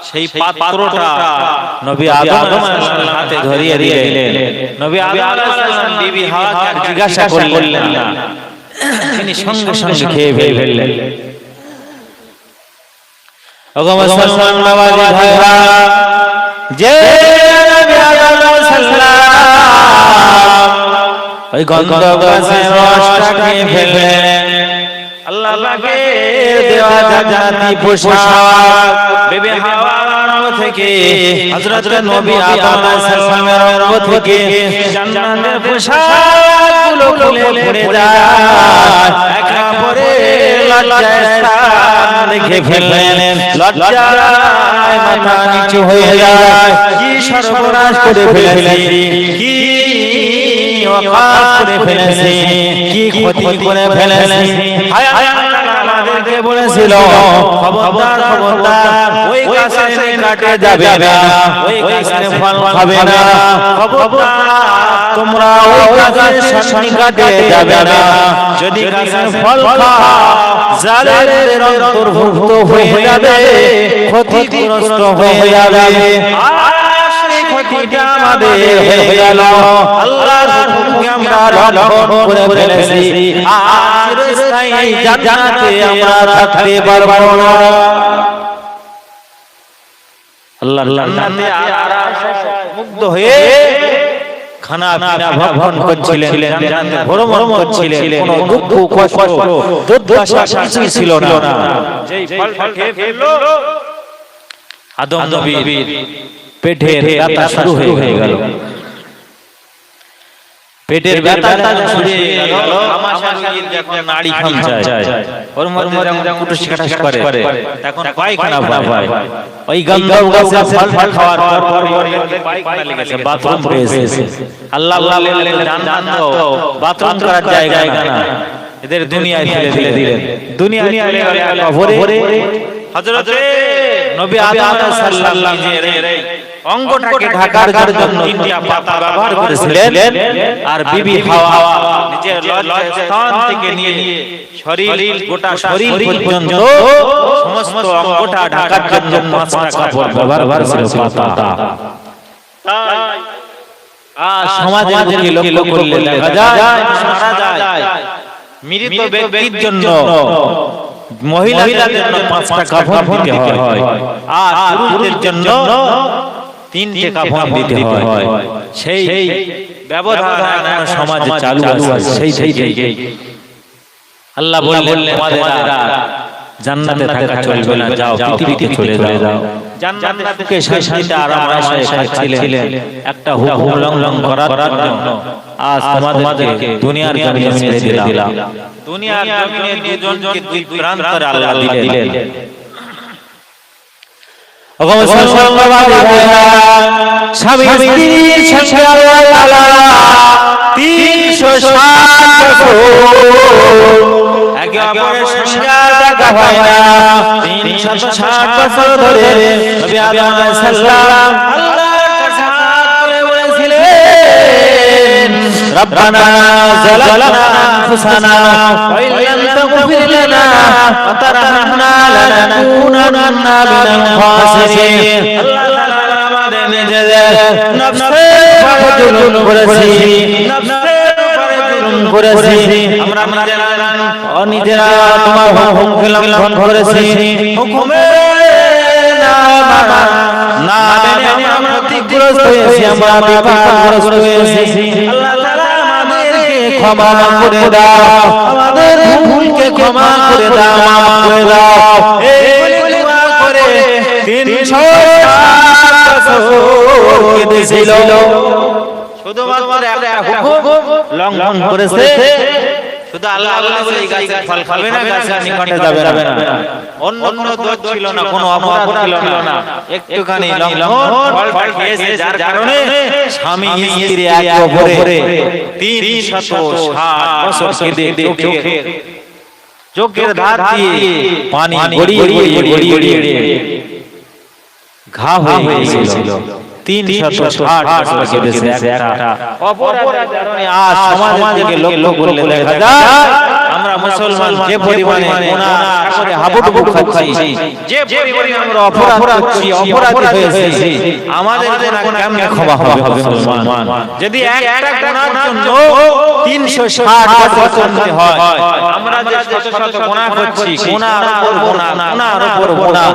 সেই পাত্রটা নবী আদম আলাইহিস হাতে ধরিয়ে দিলেন। নবী আদম আলাইহিস বিবি হাওয়াকে জিজ্ঞাসা করলেন না, তিনি সঙ্গে সঙ্গে খেয়ে ফেললেন। ওগো মুসলমান বাবাজি ভাইরা, যে নবী আদম সাল্লাল্লাহু ওই গন্ধ গাছের রসটা খেয়ে ফেললেন, আল্লাহ পাকের দেওয়া জান্নাতি পোশাক বিবি হাওয়ার থেকে, হযরত নবী আদম আলাইহিস সালামের রব থেকে জান্নাতের পোশাকগুলো খুলে পড়ে যায়, একা পরে লজ্জায় স্থান রেখে ফেললেন, লজ্জায় মাথা নিচু হয়ে যায়। কি সর্বনাশ করে ফেলেছি, কি ওয়াকাত করে ফেলেছি, কি ক্ষতি করে ফেলেছি। হায় আমাদেরকে বলেছিল, খবরদার খবরদার ওই গাছের কাটে যাবে না, ওই গাছের ফল খাবে না, খবরদার তোমরা ওই গাছের শানি কাটে যাবে না। যদি গাছের ফল খাও, জালেমের অন্তর্ভুক্ত হয়ে যাবে, ক্ষতিগ্রস্ত হয়ে যাবে। ক্ষতিটা আমাদের হয়ে গেল, আল্লাহর হুকুমকে আমরা লঙ্ঘন করে ফেলেছি, আর চিরস্থায়ী জান্নাতে আমরা থাকতে পারবো না। আল্লাহর জান্নাতে মুগ্ধ হয়ে খানা পিনা ভক্ষণ করছিলেন, জান্নাতে ভ্রমণ করছিলেন, কোনো দুঃখ কষ্ট দুর্দশা কিছুই ছিল না। যেই ফলটা খেয়ে ফেললো, আদম নবীর পেটের ব্যথা শুরু হয়ে গেল। পেটের ব্যথাটা শুরু হয়ে গেল, আমাশাশির যখন নাড়ি খামচায়, ওর মধ্যে যখন কুটুস কাটাস করে, তখন পায়খানা পায়। ওই গন্ধম গাছের ফল খাওয়ার পর পায়খানা লেগেছে, বাথরুম পেয়েছে। আল্লাহ জান্নাত বাথরুম করার জায়গা না, এদের দুনিয়ায় ফেলে দিলেন। দুনিয়ায় কবরে হযরত নবী আদম সাল্লাল্লাহু আলাইহি অঙ্গটাকে ঢাকার জন্য তিনটা পাতা ব্যবহার করেছিলেন, আর বিবি হাওয়া নিজের লজ্জাস্থান থেকে নিয়ে শরীর, গোটা শরীর পর্যন্ত সমস্ত অঙ্গটা ঢাকার জন্য পাঁচটা কাপড় ব্যবহার করেছিল, পাতা। তাই আর সমাজের দিকে লক্ষ্য করলে দেখা যায় মারা যায় মৃত ব্যক্তির জন্য মহিলাদের জন্য 5টা কাফন দিতে হয় আর পুরুষদের জন্য 3টে কাফন দিতে হয়। সেই ব্যবধান এখন সমাজে চালু আছে। সেই আল্লাহ বললেন তোমাদেরা জান্নাতে থাকা চলবে না, যাও পৃথিবীতে চলে যাও। জান্নাতে শান্তিতে আরাম-আয়েশে খাচ্ছিলেন, একটা হুকুম লঙ্ঘন করার জন্য আজ তোমাদেরকে দুনিয়ার জমিনে ছেড়ে দিলাম। দুনিয়ার জমিনে দুজনকে দুই প্রান্তরে আল্লাহ দিলেন। স্বামী স্ত্রীর সঙ্গে আল্লাহ তাআলা 360 বছর একে অপরের সঙ্গে দেখা হয় না। 360 বছর ধরে নবী আদম আলাইহিস সালাম আল্লাহর কাছে হাত তুলে বলেছিলেন, রব্বানা যালামনা আনফুসানা ওয়া ইল্লাম তাগফির লানা ওয়া তারহামনা লানাকুনান্না মিনাল খাসিরিন। আল্লাহ তাআলা আমাদের নিজেদের নফসের উপরে জুলুম করেছি, আমরা নিজেরা তোমার হুকুম লঙ্ঘন করেছি, হুকুমে না মেনে আমরা ক্ষতিগ্রস্ত হয়েছি, আমরা বিপদগ্রস্ত হয়েছি। আল্লাহ তাআলা আমাদেরকে ক্ষমা করে দাও, আমাদের ভুলকে ক্ষমা করে দাও, মাফ করে দাও। এই দোয়া করে 360 বছর কেটেছিল। শুধুমাত্র একটা হুকুম লঙ্ঘন করেছে, শুধু আল্লাহ বলেছে এই গাছের ফল খাবে না, গাছের নিকটে যাবে না। অন্য কোনো দোষ ছিল না, কোনো অপরাধ ছিল না, একটুখানি লঙ্ঘন ফল খেয়েছে, যার কারণে স্বামী স্ত্রী একে অপরে 360 বছর কেঁদে চোখের ধার দিয়ে পানি গড়িয়ে ঘা হয়ে গিয়েছিল। 360 বছর কেঁদেছে একটা অপরাধের কারণে। আজ সমাজকে লক্ষ্য করলে দেখা যায় আমরা মুসলমান যে পরিমাণে গুনাহ করে হাবুডুবু খাচ্ছি, যে পরিমাণে আমরা অপরাধ করছি, অপরাধী হয়েছি, আমাদের গুনাহ কেমনে ক্ষমা হবে মুসলমান? যদি একটা গুনার জন্য 360 বছর করতে হয়, আমরা যে শত শত গুনাহ করছি, গুনার উপর গুনাহ, গুনার উপর গুনাহ,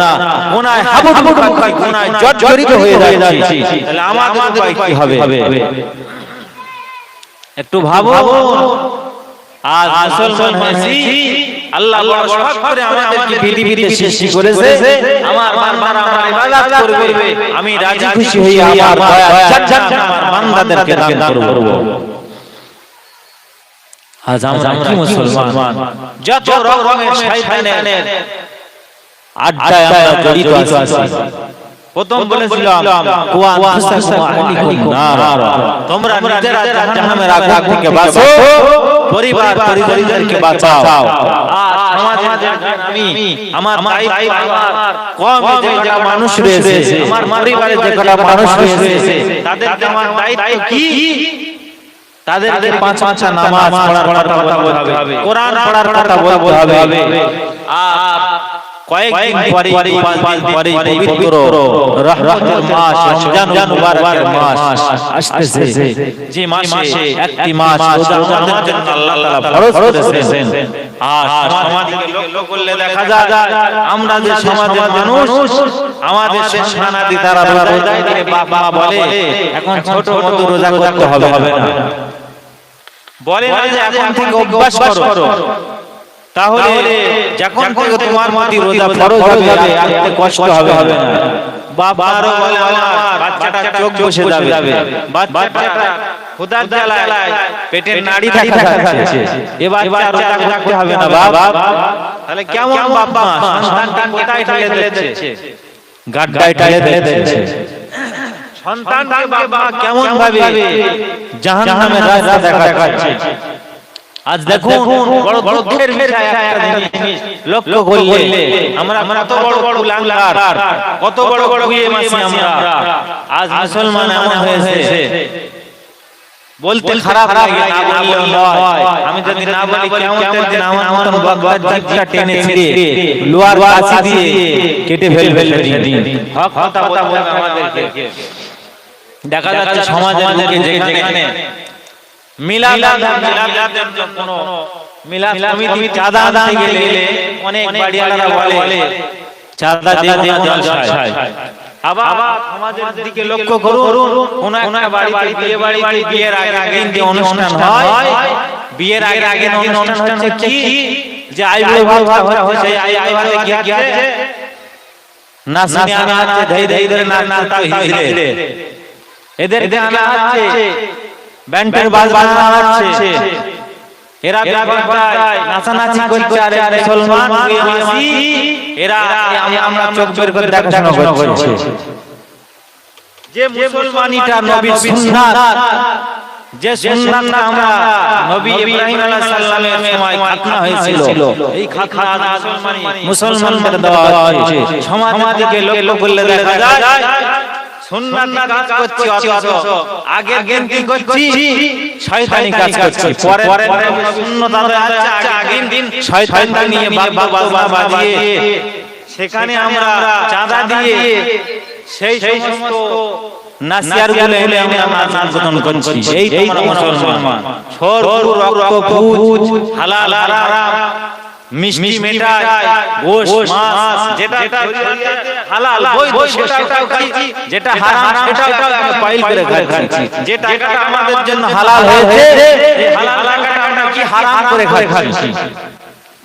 গুনায় হাবুডুবু খাচ্ছি, গুনায় জর্জরিত হয়ে যাচ্ছি, তাহলে আমাদের কি হবে? একটু ভাবো। আজ মুসলমান হয়েছি, আল্লাহ বড় শখ করে আমাদেরকে পৃথিবীতে সৃষ্টি করেছে, আমার বান্দারা আমার ইবাদত করবে, আমি রাজি খুশি হই আমার জান্নাত আমার বান্দাদেরকে দান করব। আজ আমরা কি মুসলমান? যত রকমের শয়তানের আড্ডায় আমরা জড়িত আছি। প্রথম বলেছিলাম তোমরা নিজেরা জাহান্নামের আগুন থেকে বাঁচো, পরিবার পরিজনদেরকে বাঁচাও। আর সমাজের আমি আমার কমে যে কটা মানুষ রয়েছে, আমার পরিবারে যে কটা মানুষ রয়েছে, তাদেরকে আমার দায়িত্ব কি? তাদেরকে 5 নামাজ পড়ার কথা বলতে হবে, কোরআন পড়ার কথা বলতে হবে। আর কয়েকদিন পরে 5 দিন পরে পবিত্র রহমতের মাস রমজান মুবারকের মাস আসতেছে, যে মাসে একটি মাস রোজার জন্য আল্লাহ তাআলা ফরজ করেছেন। আর সমাজকে লক্ষ্য করলে দেখা যায় আমরা যে সমাজের মানুষ, আমাদের সন্তানাদি তারা রোজায় দিলে বাপ মা বলে এখন ছোট মতো রোজা করতে হবে না, বলে না যে এখন থেকে অভ্যাস করো, তাহলে যখন থেকে তোমার প্রতি রোজা ফরজ হবে, আর কষ্ট হবে না। বাবারও বলে আমার বাচ্চাটা চোখ বসে যাবে, বাচ্চাটা ক্ষুধার জ্বালায় পেটের নাড়ি দেখাচ্ছে, এবার বাচ্চা রোজা করতে হবে না বাবা। তাহলে কেমন বাবা সন্তানকে কোথায় ঠেলে দিচ্ছে? গাড্ডায় ঠেলে দিচ্ছে। সন্তানকে বাবা কেমন ভাবে জাহান্নামের রাস্তা দেখাচ্ছে। আজ দেখুন বড় বড় দুঃখের বিষয় একটা জিনিস লক্ষ্য করলে আমরা কত বড় বড় কুলাঙ্গার, কত বড় বড় মাসি আমরা। আজ মুসলমান এমন হয়েছে বলতে খারাপ লাগে, না বললেও নয়। আমি যদি না বলি কিয়ামতের দিন আমার মতন বকবাদ জিভটা টেনে ছিঁড়ে লোহার কাঁচি দিয়ে কেটে ফেলবে সেদিন। হক কথা বলবে আমাদেরকে। দেখা যাচ্ছে সমাজের যেখানে মিলাদের কোনো মিলাদ কমিটি চাঁদা দিতে গেলে অনেক বাড়িওয়ালারা বলে চাঁদা দেব না জলসায়। আবার সমাজের দিকে লক্ষ্য করুন, কোন একটা বাড়িতে বিয়ের আগে যে অনুষ্ঠান হয়, বিয়ের আগে অনুষ্ঠান হচ্ছে কি যে আইবুড়ো ভাত হচ্ছে, সেই আইবুড়ো ভাতে কি আছে নাচনি আনা আছে, ধই ধরে নাচতা হিজড়ে এদের গানা আছে, ব্যান্ডের বাজনা আছে, এরা ব্যাপারটায় নাচানাচি করছে। আর মুসলমান এরা আমরা চোখ বের করে দেখাশোনা করছি যে মুসলমানিটা নবীর সুন্নাত, যে সুন্নাতটা আমরা নবী ইব্রাহিম আলাইহিস সালামের সময় খাতনা হয়েছিল, এই খাতনা মুসলমানদের দেওয়া হয়েছে। সমাজকে লক্ষ্য করলে দেখা যায় সুন্নাত কাজ করছি, অথচ আগে কি করছি শয়তানি কাজ করছি। পরে সুন্নাত আছে, আগের দিন শয়তানটা নিয়ে বাজনা বাজিয়ে সেখানে আমরা চাঁদা দিয়ে সেই সমস্ত নাসিয়ারগুলো এলে আমরা নাচ করছি। এই মুসলমান সরপুর রক্ত পুজ হালাল হারাম মিষ্টি মিঠাই গোশ মাছ যেটা হালাল বৈধ সেটাও খাচ্ছি, যেটা হারাম সেটাও পাইল করে খাচ্ছি। যে টাকাটা আমাদের জন্য হালাল হয়েছে এই হালাল টাকাটা আমরা কি হারাম করে খাচ্ছি।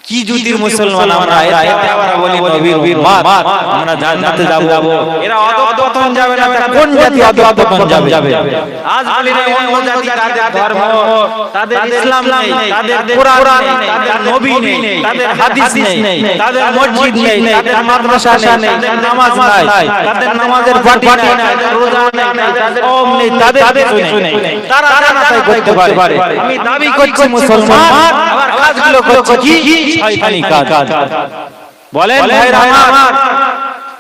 কি জুতির মুসলমান আমরা! এতে আমরা বলি নবীর উম্মত, আমরা জান্নাতে যাব। এরা অধঃপতন যাবে না, কোন জাতি অধঃপতন যাবে? আজ বলি না অন্য জাতি, তাদের ধর্ম, তাদের ইসলাম নেই, তাদের কোরআন নেই, তাদের নবী নেই, তাদের হাদিস নেই, তাদের মসজিদ নেই, তাদের মাদ্রাসা নেই, তাদের নামাজ নাই, তাদের নামাজের পাটি নাই, তাদের রোজা নাই, তাদের ওম নেই, তাদের কিছু নেই। তারা জান্নাতে করতে পারে। আমি দাবি করছি মুসলমান, আবার কাজগুলো করছি কি শয়তানি কাজ। বলেন ভাইরা আমার,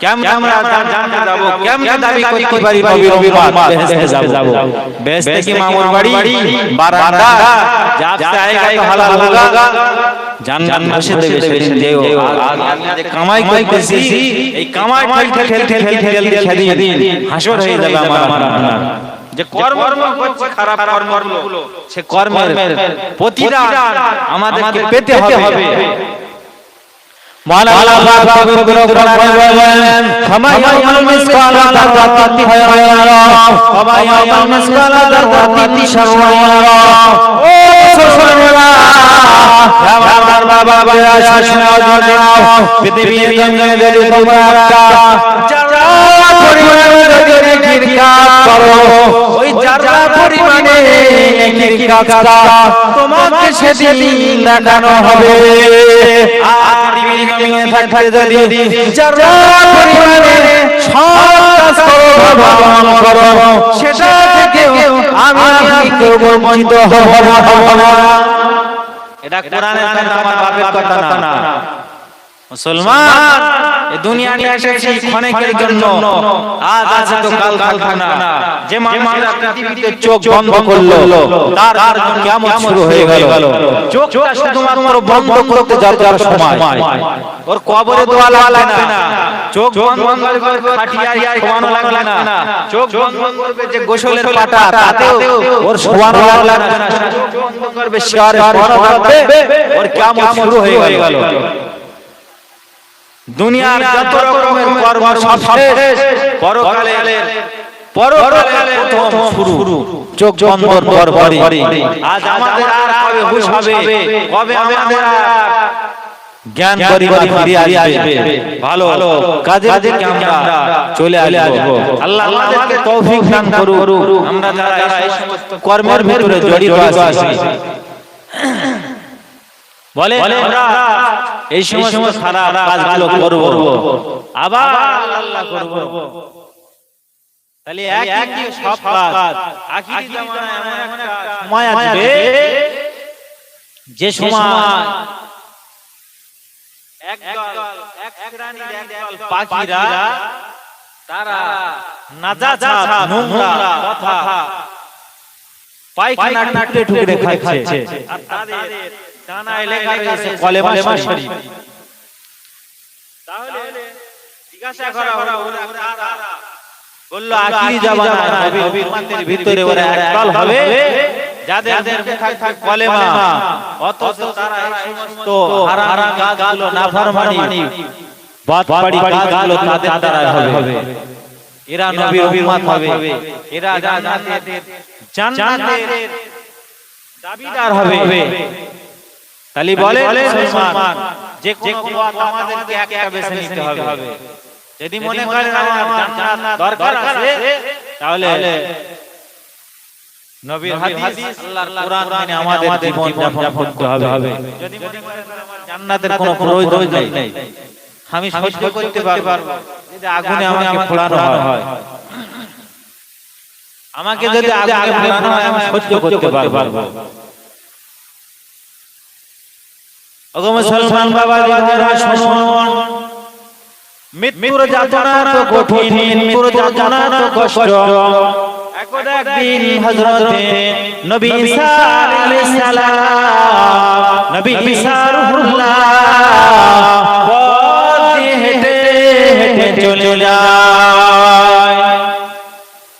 কেমনে আমরা জান্নাতে যাব? কেমনে দাবি করতে পারি নবীর উম্মত বেহেশতে যাব? বেহেশতে কি মামুর বাড়ি বারান্দা? जब से आएगा तो हलाल होगा, জান্নাত বসে দেবে দেও। যে কামাই করতেছি, এই কামাই ঠেল দিন হাসর হয়ে যাবে আমার। যে কর্ম করছে খারাপ কর্মগুলো, সে কর্মের প্রতিদান আমাদেরকে পেতে হবে। মহান আল্লাহ পাক পবিত্র কোরআনে বলেন, ফামা ইয়ামাল মিসকালা যাররাতিন খায়রান ইয়ারা ওয়া ইয়ামাল মিসকালা যাররাতিন শাররান ইয়ারা। ও মুসলমানেরা, আমার বাবা ভাইরা শাসনাও জানাও, পৃথিবীর জমিনে যদি তোমরা একটা যারা পরিমাণে যদি নেকির কাজ করো, ওই যারা পরিমাণে নেকির কাজটা তোমাকে সেদিন দেখানো হবে। আর পৃথিবীর জমিনে থাকতে যদি যারা পরিমাণে সৎ কাজ করো, সেটা থেকেও আমি কেউ বঞ্চিত হব না। এটা কোরআনের কথা, আমার বাপের কথা না। মুসলমান, এই দুনিয়াতে এসেছি ক্ষণিকের জন্য, আজ আছে তো কাল থাকবে না। যে মানুষটা পৃথিবীতে চোখ বন্ধ করলো, তার জন্য কিয়ামত শুরু হয়ে গেল। চোখটা শুধুমাত্র বন্ধ করতে যাওয়ার সময়, ওর কবরে দোয়া লাগবে না। চোখ বন্ধ করবে খাটিয়ায় শোয়ানো লাগবে না। চোখ বন্ধ করবে যে গোসলের পাটা, তাতেও ওর শোয়ানো লাগবে না। চোখ বন্ধ করবে শিয়ারে শোয়ানো লাগবে, ওর কিয়ামত শুরু হয়ে গেল। দুনিয়ার যত রকমের কর্ম সব শেষ, পরকালের প্রথম শুরু চোখ বন্ধর পরপরই। আজ আমাদের আর কবে হুঁশ হবে, কবে আমাদের জ্ঞান পরিবার ফিরে আসবে, ভালো কাজের দিকে আমরা চলে আসব। আল্লাহ আমাদেরকে তৌফিক দান করুন, আমরা যারা এই সমস্ত কর্মের ভিতরে জড়িত আছি। বলে আমরা এই সমস্ত খারাপ কাজগুলো করব, আবার আল্লাহ করব, তাহলে একই সব কাজ। আখিরি জামানায় এমন একটা সময় আসবে, যে সময় এক শ্রেণীর একদল পাখিরা, তারা নাজাত নোংরা কথা পায়খানা টুকরে খাচ্ছে, আর তাদের ডানায় লেখা রয়েছে কলেমা শরীফ। তাহলে জিজ্ঞাসা করা হলো, বলল আখিরি জামানা নবীর উম্মতের ভিতরে ওরা একদল হবে যাদের মুখে থাকবে কলেমা, অথচ তারা এই সমস্ত হারাম কাজগুলো, নাফরমানি, বাদপাড়ি কাজগুলো তাদের দ্বারা হবে। এরা নবীর উম্মত হবে, এরা জান্নাতের দাবিদার হবে। তাহলে বলে মুসলমান যে কোন ওয়াত আমাদেরকে একটা বেছে নিতে হবে। যদি মনে করেন আমার জান্নাত দরকার আছে, তাহলে নবীর হাদিস, আল্লাহর কোরআন মেনে আমাদের জীবন যাপন করতে হবে। যদি মনে করেন আমার জান্নাতের কোনো প্রয়োজন নেই, আমি সহ্য করতে পারবো যদি আগুনে আমাকে পোড়ানো হয়, আমাকে যদি আগুনে পোড়ানো হয় আমি সহ্য করতে পারবো। ওগো মুসলমান বাবা যারা শুনুন, মৃত্যুর যাতনা তো কঠিন, মৃত্যুর যাতনা তো কষ্ট। একদিন হযরতে নবী ঈসা আলাইহিস সালাম, নবী ঈসা রূহুল্লাহ পথ দিয়ে হেঁটে হেঁটে চলে যায়।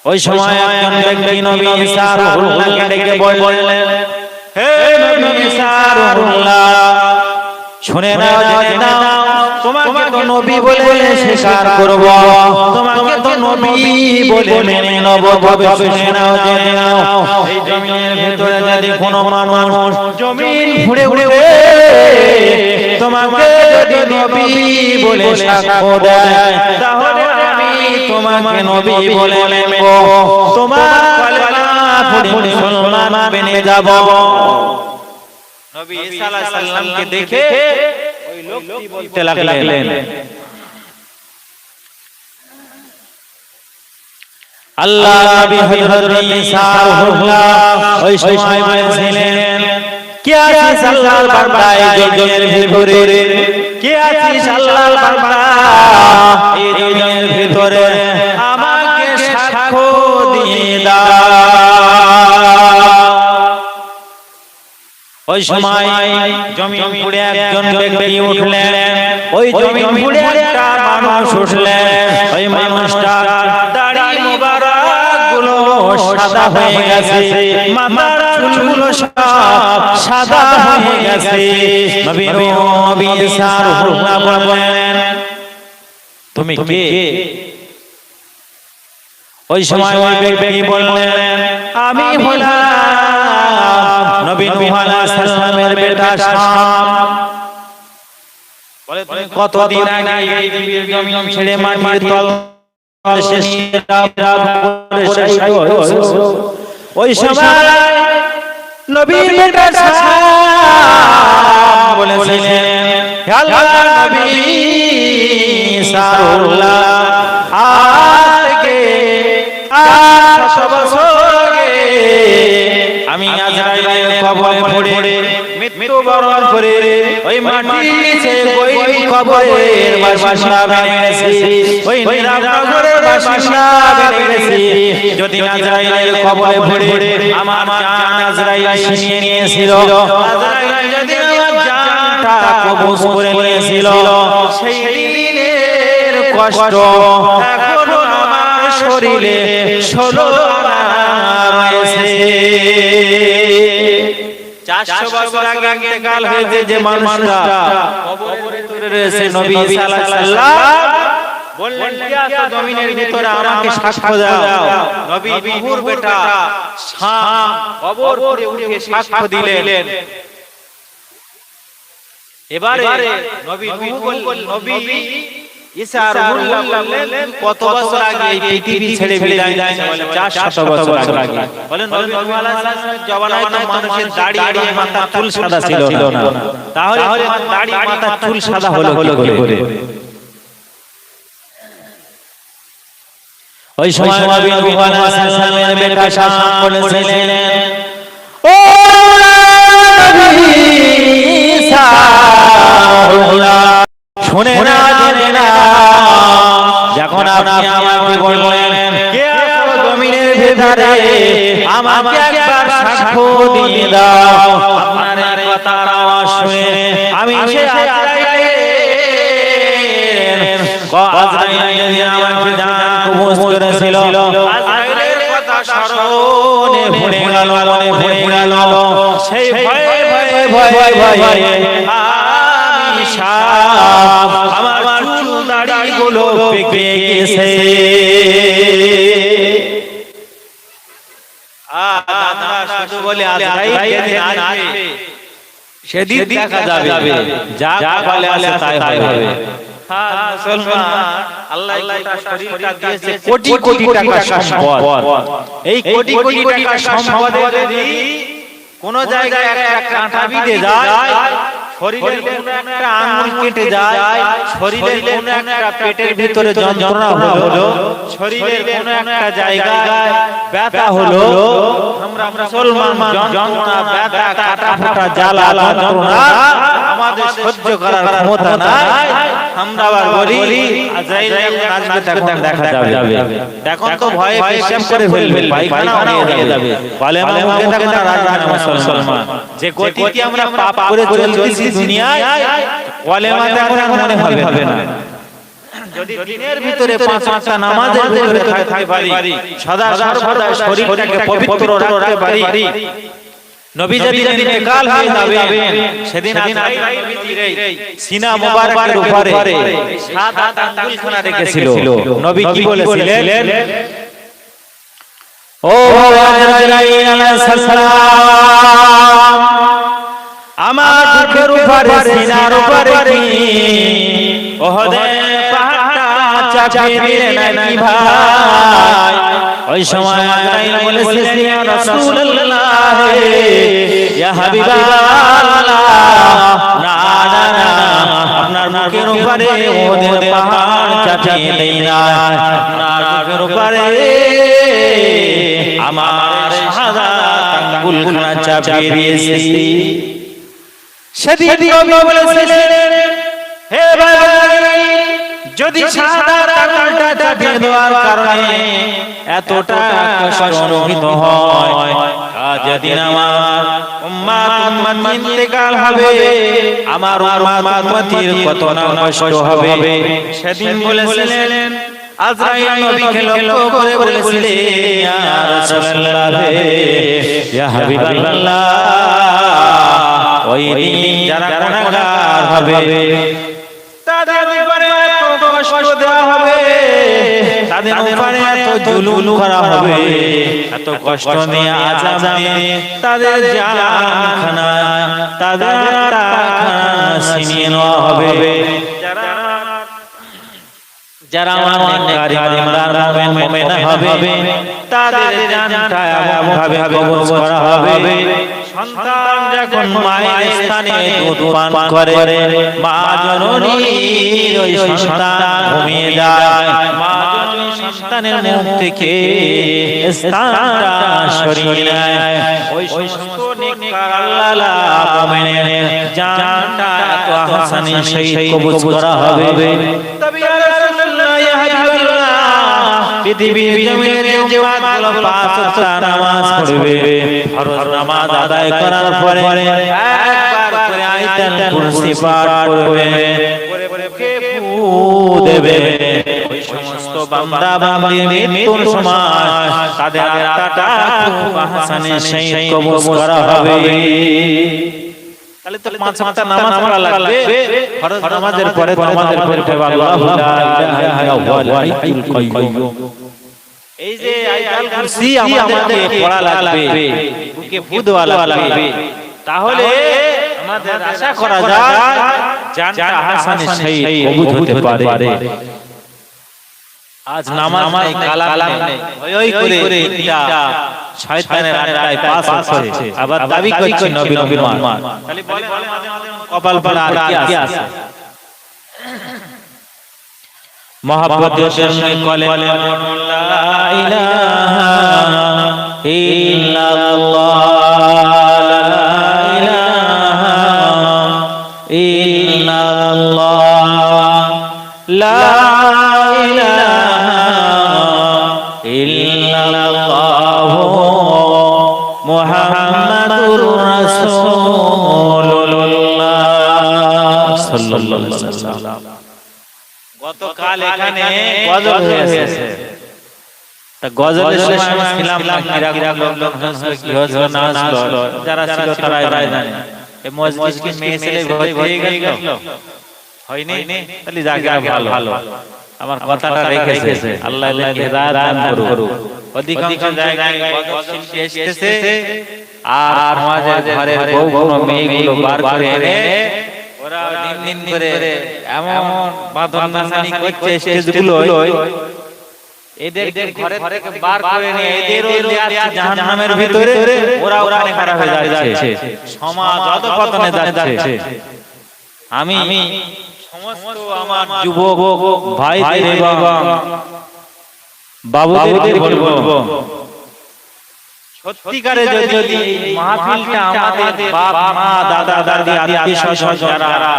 ওই সময় একজন ব্যক্তি নবী ঈসা রূহুল্লাহকে ডেকে বললেন, হে নবী ঈসা রূহুল্লাহ, শুনে নাও, জেনে নাও, তোমাকে তো নবী বলে স্বীকার করব, তোমাকে তো নবী বলে মেনে নেব। তবে শুনে নাও, জেনে নাও, এই জমিনের ভিতরে যদি কোনো মানুষ জমিন ঘুরে ঘুরে তোমাকে যদি নবী বলে সাক্ষ্য দেয়, তাহলে আমি তোমাকে নবী বলে নেব, তোমার কলেমা পড়ে মুসলমান বনে যাব। নবী ঈসা আলাইহিস সালামকে দেখে ওই লোকটি বলতে লাগলেন, আল্লাহ নবী হযরত ঈসা রূহুল্লাহ ওই সময় বলেছিলেন, কে আছিস আল্লাহর বান্দা এই জমিনের ভিতরে, কে আছিস আল্লাহর বান্দা এই জমিনের ভিতরে, আমাকে সাক্ষ্য দিয়ে দাও। ওই সময় জমিন ফুঁড়ে একজন ব্যক্তি উঠলেন, ওই জমিন ফুঁড়ে একটা মানুষ উঠলেন। ওই মানুষটা দাড়ি মুবারক গুলো সাদা হয়ে গেছে, মাথার চুলগুলো সব সাদা হয়ে গেছে। নবী ঈসা রূহুল্লাহ বললেন, তুমি কে? ওই সময় ওই ব্যক্তি বললেন, আমি হলাম নবী নূহ আলাইহিস সালামের বেটা শাম। বলে, তুমি কতদিন আগে এই পৃথিবীর জমিন ছেড়ে মাটির তল ওই সময় নবীর বেটা শাম বলেছিলেন, হে আল্লাহর নবী ঈসা রূহুল্লাহ, আমি আজরাইলের কবরে পড়ে মৃত্যুবরণ করে ওই মাটির নিচে ওই কবরের বাসিন্দা বেরিয়েছি, ওই নিরাপদের বাসিন্দা বেরিয়েছি। যদি আজরাইলের কবরে পড়ে আমার জান আজরাইল ছিনিয়ে নিয়েছিল, আজরাইল যদি আমার জানটা কবজ করে নিয়েছিল, সেই দিনের কষ্ট এখনো আমার শরীরে 16 আনা রয়েছে। 400 বছর আগে ইন্তেকাল হয়েছে যে মানুষটা কবরের ভিতরে রয়েছে, নবী ঈসা আলাইহিস সালাম বললেন, কে আছো জমিনের ভিতরে, আমাকে সাক্ষ্য দাও। নবী নূহর বেটা শাম কবর থেকে উঠে সাক্ষ্য দিলেন। এবারে নবী ঈসা রূহুল্লাহ বললেন, কত বছর আগে এই পৃথিবী ছেড়ে বিদায় নিয়েছে? বলে 400 বছর আগে। বলেন নবী আলাইহিস সালামের জমানায় তো মানুষের দাড়ি আর মাথা চুল সাদা ছিল না, তাহলে দাড়ি মাথা চুল সাদা হলো কি করে? ওই সময় নবী আলাইহিস সালামের বেটা শাম বলেছিলেন, ও নবী ঈসা রূহুল্লাহ, শুনে না জেনে না, যখন আপনি আমাকে বললেন কে আছো জমিনের ভিতরে, আমাকে একবার সাক্ষ্য দিয়ে দাও। আপনার এই কথার আওয়াজ শুনে আমি সেই আজরাইল যদি আমাকে জান তরমুজ করেছিল আজরাইলের কথা স্মরণে ভরে গেল মনে ভরে গেল সেই ভয়ে ভয়ে ভয়ে আমি সাপ আমার চুল দাড়িগুলো পেকে গেছে দাদা শুধু বলে আজরাইল যেদিন আসবে সেদিন দেখা যাবে যা বলে আছে তাই হবে আল্লাহ শরীরটা দিয়েছে কোটি কোটি টাকা সম্পদ এই কোটি কোটি টাকা সম্পদে যদি কোন জায়গায় একটা কাঁটা বিঁধে যায় শরীরের কোন একটা আঙ্গুল কেটে যায় শরীরের কোন একটা পেটের ভিতরে যন্ত্রণা হলো শরীরের কোন একটা জায়গায় ব্যথা হলো আমরা মুসলমান যন্ত্রণা ব্যথা কাটা ফাটা জ্বালা যন্ত্রণা আমাদের সহ্য করার ক্ষমতা নাই আমরা আবার বলি আজরাইল আসবে তখন দেখা যাবে এখন তো ভয়ে পেশাব করে ফেলবে পায়খানা হয়ে যাবে বলে আমাকে তখন রাজা মুসলমান যে গতিতে আমরা পাপ করে চলতেছি দুনিয়ায় কলেমাতে এখন মনে হবে না যদি দিনের ভিতরে পাঁচ ওয়াক্ত নামাজের ভিতরে থাকতে পারি সদা সর্বদা শরীরটাকে পবিত্র রাখতে পারি নবী যেদিন ইন্তেকাল হয়ে যাবে সেদিন আজরাইল ভিতরে সিনা মোবারকের উপরে সাত আঙ্গুলখানা রেখেছিল নবী কি বলেছিলেন ও আজরাইল আলাইহিস সালাম আমার বুকের উপরে সিনার উপরে ওহদের পাহাড়টা চাপিয়ে দিলেন নাকি ভাই ওই সময় আজরাইল বলেছিলেন ইয়া রাসূলুল্লাহ ইয়া হাবিবাল্লাহ না না না আপনার বুকের উপরে ওহদের পাহাড় চাপিয়ে দেই না আপনার বুকের উপরে আমার শাহাদাত আঙ্গুলখানা চাপিয়ে দিয়েছি সেদিন নবী বলেছিলেন হে ভাই যদি শাহাদাত আঙ্গুলটা চাপিয়ে দেওয়ার কারণে এতটা কষ্ট অনুভূত হয় যেদিন আমার উম্মাত ইন্তেকাল হবে আমার উম্মতির কত না কষ্ট হবে সেদিন বলেছিলেন আজরাইল নবীকে লক্ষ্য করে বলেছিলেন ইয়া রাসূলুল্লাহ ইয়া হাবিবাল্লাহ ওই দিন যারা গুনাহগার হবে তাদের উপরে এত কষ্ট দেওয়া হবে তাদের উপরে এত জুলুম করা হবে এত কষ্ট নিয়ে আযাব দিয়ে তাদের জানখানা তাদের টাকাখানা ছিনিয়ে নেওয়া হবে যারা আমার নেককার ইমানদার মুমিন হবে তাদের জানটা এমন ভাবে কবজ করা হবে সন্তান যখন মায়ের স্থানে দুধ পান করে মা জননীর ওই সন্তান ঘুমিয়ে যায় মা জননী সন্তানের মুখ থেকে স্থানটা সরিয়ে নেয় ওই সমস্ত নেককার আল্লাহ মুমিনের জানটা তো আহসানের সহিত কবজ করা হবে তবে ইয়া রাসূলুল্লাহ ইয়া হাবিবাল্লাহ পৃথিবীর জমিনে যে মানুষ পাঁচ ওয়াক্ত নামাজ পড়বে ফরজ নামাজ আদায় করার পরে একবার করে আয়াতুল কুরসি পাঠ করবে কে ফু দেবে ওই সমস্ত বান্দা বান্দি মৃত্যুর সময় তাদের আত্মাটা খুব আহসানের সহিত কবজ করা হবে তাহলে তো পাঁচ ওয়াক্ত নামাজ পড়া লাগবে ফরজ নামাজের পরে তোমাদের পড়তে আল্লাহু লা ইলাহা ইল্লাল্লাহু আল-হাইয়ুল কাইয়্যুম এই যে আয়াতুল কুরসি আমাদের পড়া লাগবে বুকে ফু দেওয়া লাগবে তাহলে আমাদের আশা করা যায় জানটা আহসানের সহিত কবুল হতে পারে আজ নামাজ নাই কালাম নেই ওই করে এটা শয়তানের আড্ডায় পাস হচ্ছে আবার দাবি করছে নবীর মান খালি বলে কপাল পড়া আর কি আছে মহব্বতের জন্য কলে লা ইলাহা ইল্লাল্লাহ লা ইলাহা ইল্লাল্লাহ লা ইলাহা ইল্লাল্লাহ মুহাম্মাদুর রাসূলুল্লাহ সাল্লাল্লাহু আলাইহি ওয়াসাল্লাম গতকাল এখানে গজল হয়েছে তা গজলের সময় আমি ছিলাম না, লোক কি হলো না হলো, যারা ছিল তারাই জানে। এই মজলিস কি মেয়ে ছেলে ভর্তি হয়ে গেল? হয়নি? তাহলে জায়গা ভালো, আমার কথাটা রেখেছে। আল্লাহ এদেরকে হেদায়েত দান করুক। অধিকাংশ জায়গায় গজল শিল্পী এসেছে আর সমাজের ঘরের বউ মেয়েগুলো বার করে এনে ওরা দিন করে এমন বাঁধন নাচানি করছে স্টেজগুলোয়, এদেরকে ঘরে থেকে বার করে নিয়ে এদেরও জাহান্নামের ভিতরে, ওরা ওখানে খারাপ হয়ে যাচ্ছে, সমাজ অধঃপতনে যাচ্ছে। আমি সমস্ত আমার যুবক ভাইদের এবং বাবুদের বলবো, সত্যিকারে যদি মাহফিলটা আমাদের বাপ মা দাদা দাদি আত্মীয়-স্বজন যারা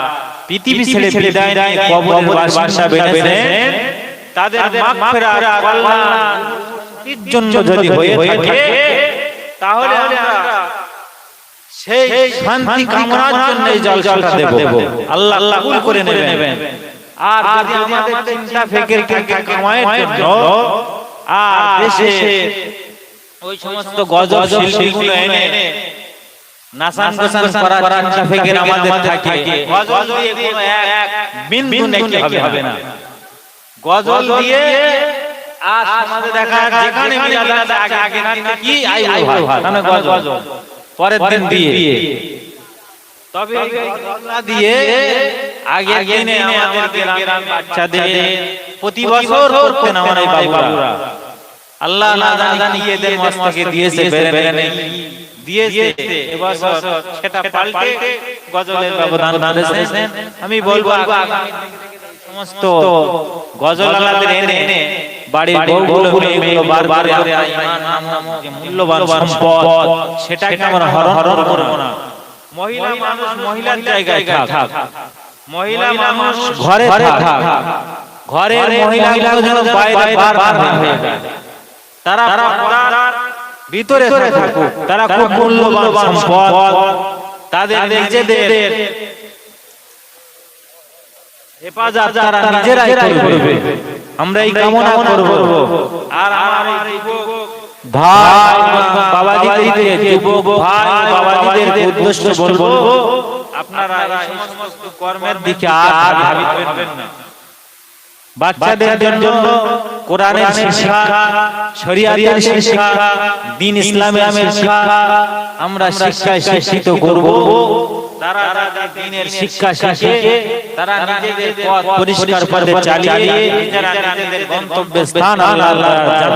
পৃথিবী ছেড়ে বিদায় নিয়ে কবরের বাসা বেঁধেছেন, তাদের মাগফিরাত কল্যাণের জন্য যদি হয়ে থাকে, তাহলে আমরা সেই শান্তি কামনার জন্য এই জলসাটা দেব। আল্লাহ কবুল করে নেবেন। আর যদি আমাদের চিন্তা ফিকির কামায়ের জন্য আর দেশে ওই সমস্ত গজল শিল্পীগুলো এনে নাচান গান করার চিন্তা ফিকির আমাদের থাকে, গজল দিয়ে কোনো এক বিন্দু নেকি হবে না। গজল দিয়ে আর সমাজে দেখা যেখানে মিলাদ আছে আগে কি আইবো ভাই, মানে গজল পরের দিন দিয়ে, তবে গজল দিয়ে আগে দিনে আমাদের গ্রাম বাচ্চাদের প্রতি বছর করতেন আমার এই বাবুরা। আল্লাহ না জানি এদের মস্তকে দিয়েছে বেরে নেই দিয়েছে, এবছর সেটা পাল্টে গজলের ব্যবধান করেছেন। আমি বলবো সমস্ত গজল আলাদের এনে বাড়ির বউগুলো মেয়েগুলো বার করে ঈমান নামক যে মূল্যবান সম্পদ, সেটাকে আমরা হরণ করব না। মহিলা মানুষ মহিলার জায়গায় থাক, মহিলা মানুষ ঘরে থাক, ঘরের মহিলাগুলো যেন বাইরে বার হয়ে যায়, তারা পর্দার ভিতরে থাকুক, তারা খুব মূল্যবান সম্পদ, তাদের নিজেদের হেফাজত তারা নিজেরাই করবে, আমরা এই কামনা করব। আর আমার এই যুবক ভাই বাবাজিদেরকে, যুবক ভাই বাবাজিদেরকে উদ্দেশ্য বলবো, আপনারা এই সমস্ত কর্মের দিকে আর ভাবিবেন না। বাচ্চাদের জন্য কোরআনের শিক্ষা, শরীয়তের শিক্ষা, দ্বীন ইসলামের শিক্ষা আমরা শিক্ষায় শিক্ষিত করব। তারা দ্বীনের শিক্ষা শিখে তারা নিজেদের পথ পরিষ্কার পথে চালিয়ে নিজেরা নিজেদের গন্তব্যে স্থান আল্লাহ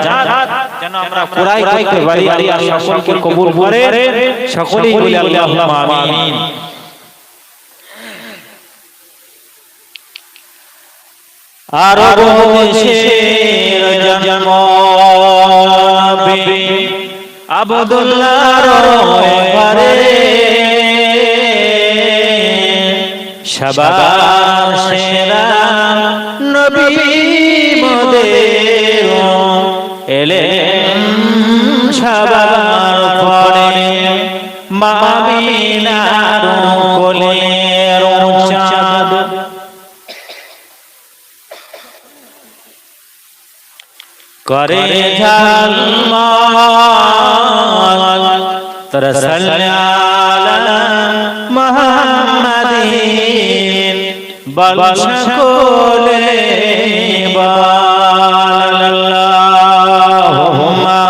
জান্নাত যেন আমরা পুরাই করতে পারি। আল্লাহ সকলকে কবুল করে, সকলেই বলি আল্লাহুম্মা আমিন। আরব দেশের জন্ম নবী আব্দুল্লাহর ঘরে, সবার সেরা নবী মোদের এলেন সবার পরে, মা আমিনার কোলের চাঁদ করে ঝলমল, তরসল আলা মুহাম্মাদিন বল সকলে বল আল্লাহুম্মা,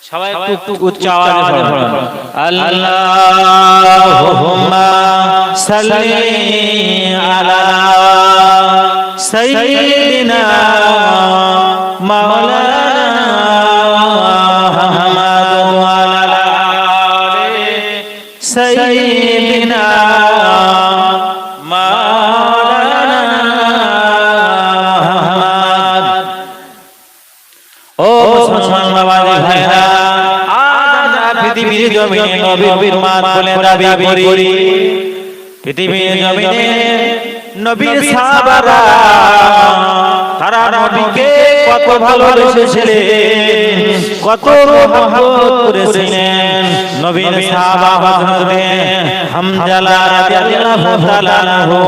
সবাই একটু উচ্চ আওয়াজে পড়ুন, আল্লাহুম্মা সাল্লি আলা সাইয়্যিদিনা মাওলানা মুহাম্মদ ওয়া আলা আলি সাইয়্যিদিনা মাওলানা মুহাম্মদ। ও মুসলমান ভাইরা, আজ আমরা পৃথিবীর জমিনে নবীর উম্মত বলে দাবি করি। পৃথিবীর জমিনে নবীর সাহাবারা তারা নবীকে কত ভালোবেসেছিলেন, কত মহব্বত করেছিলেন। নবীর সাহাবা হযরতে হামজালা রাদিয়াল্লাহু তাআলা আনহু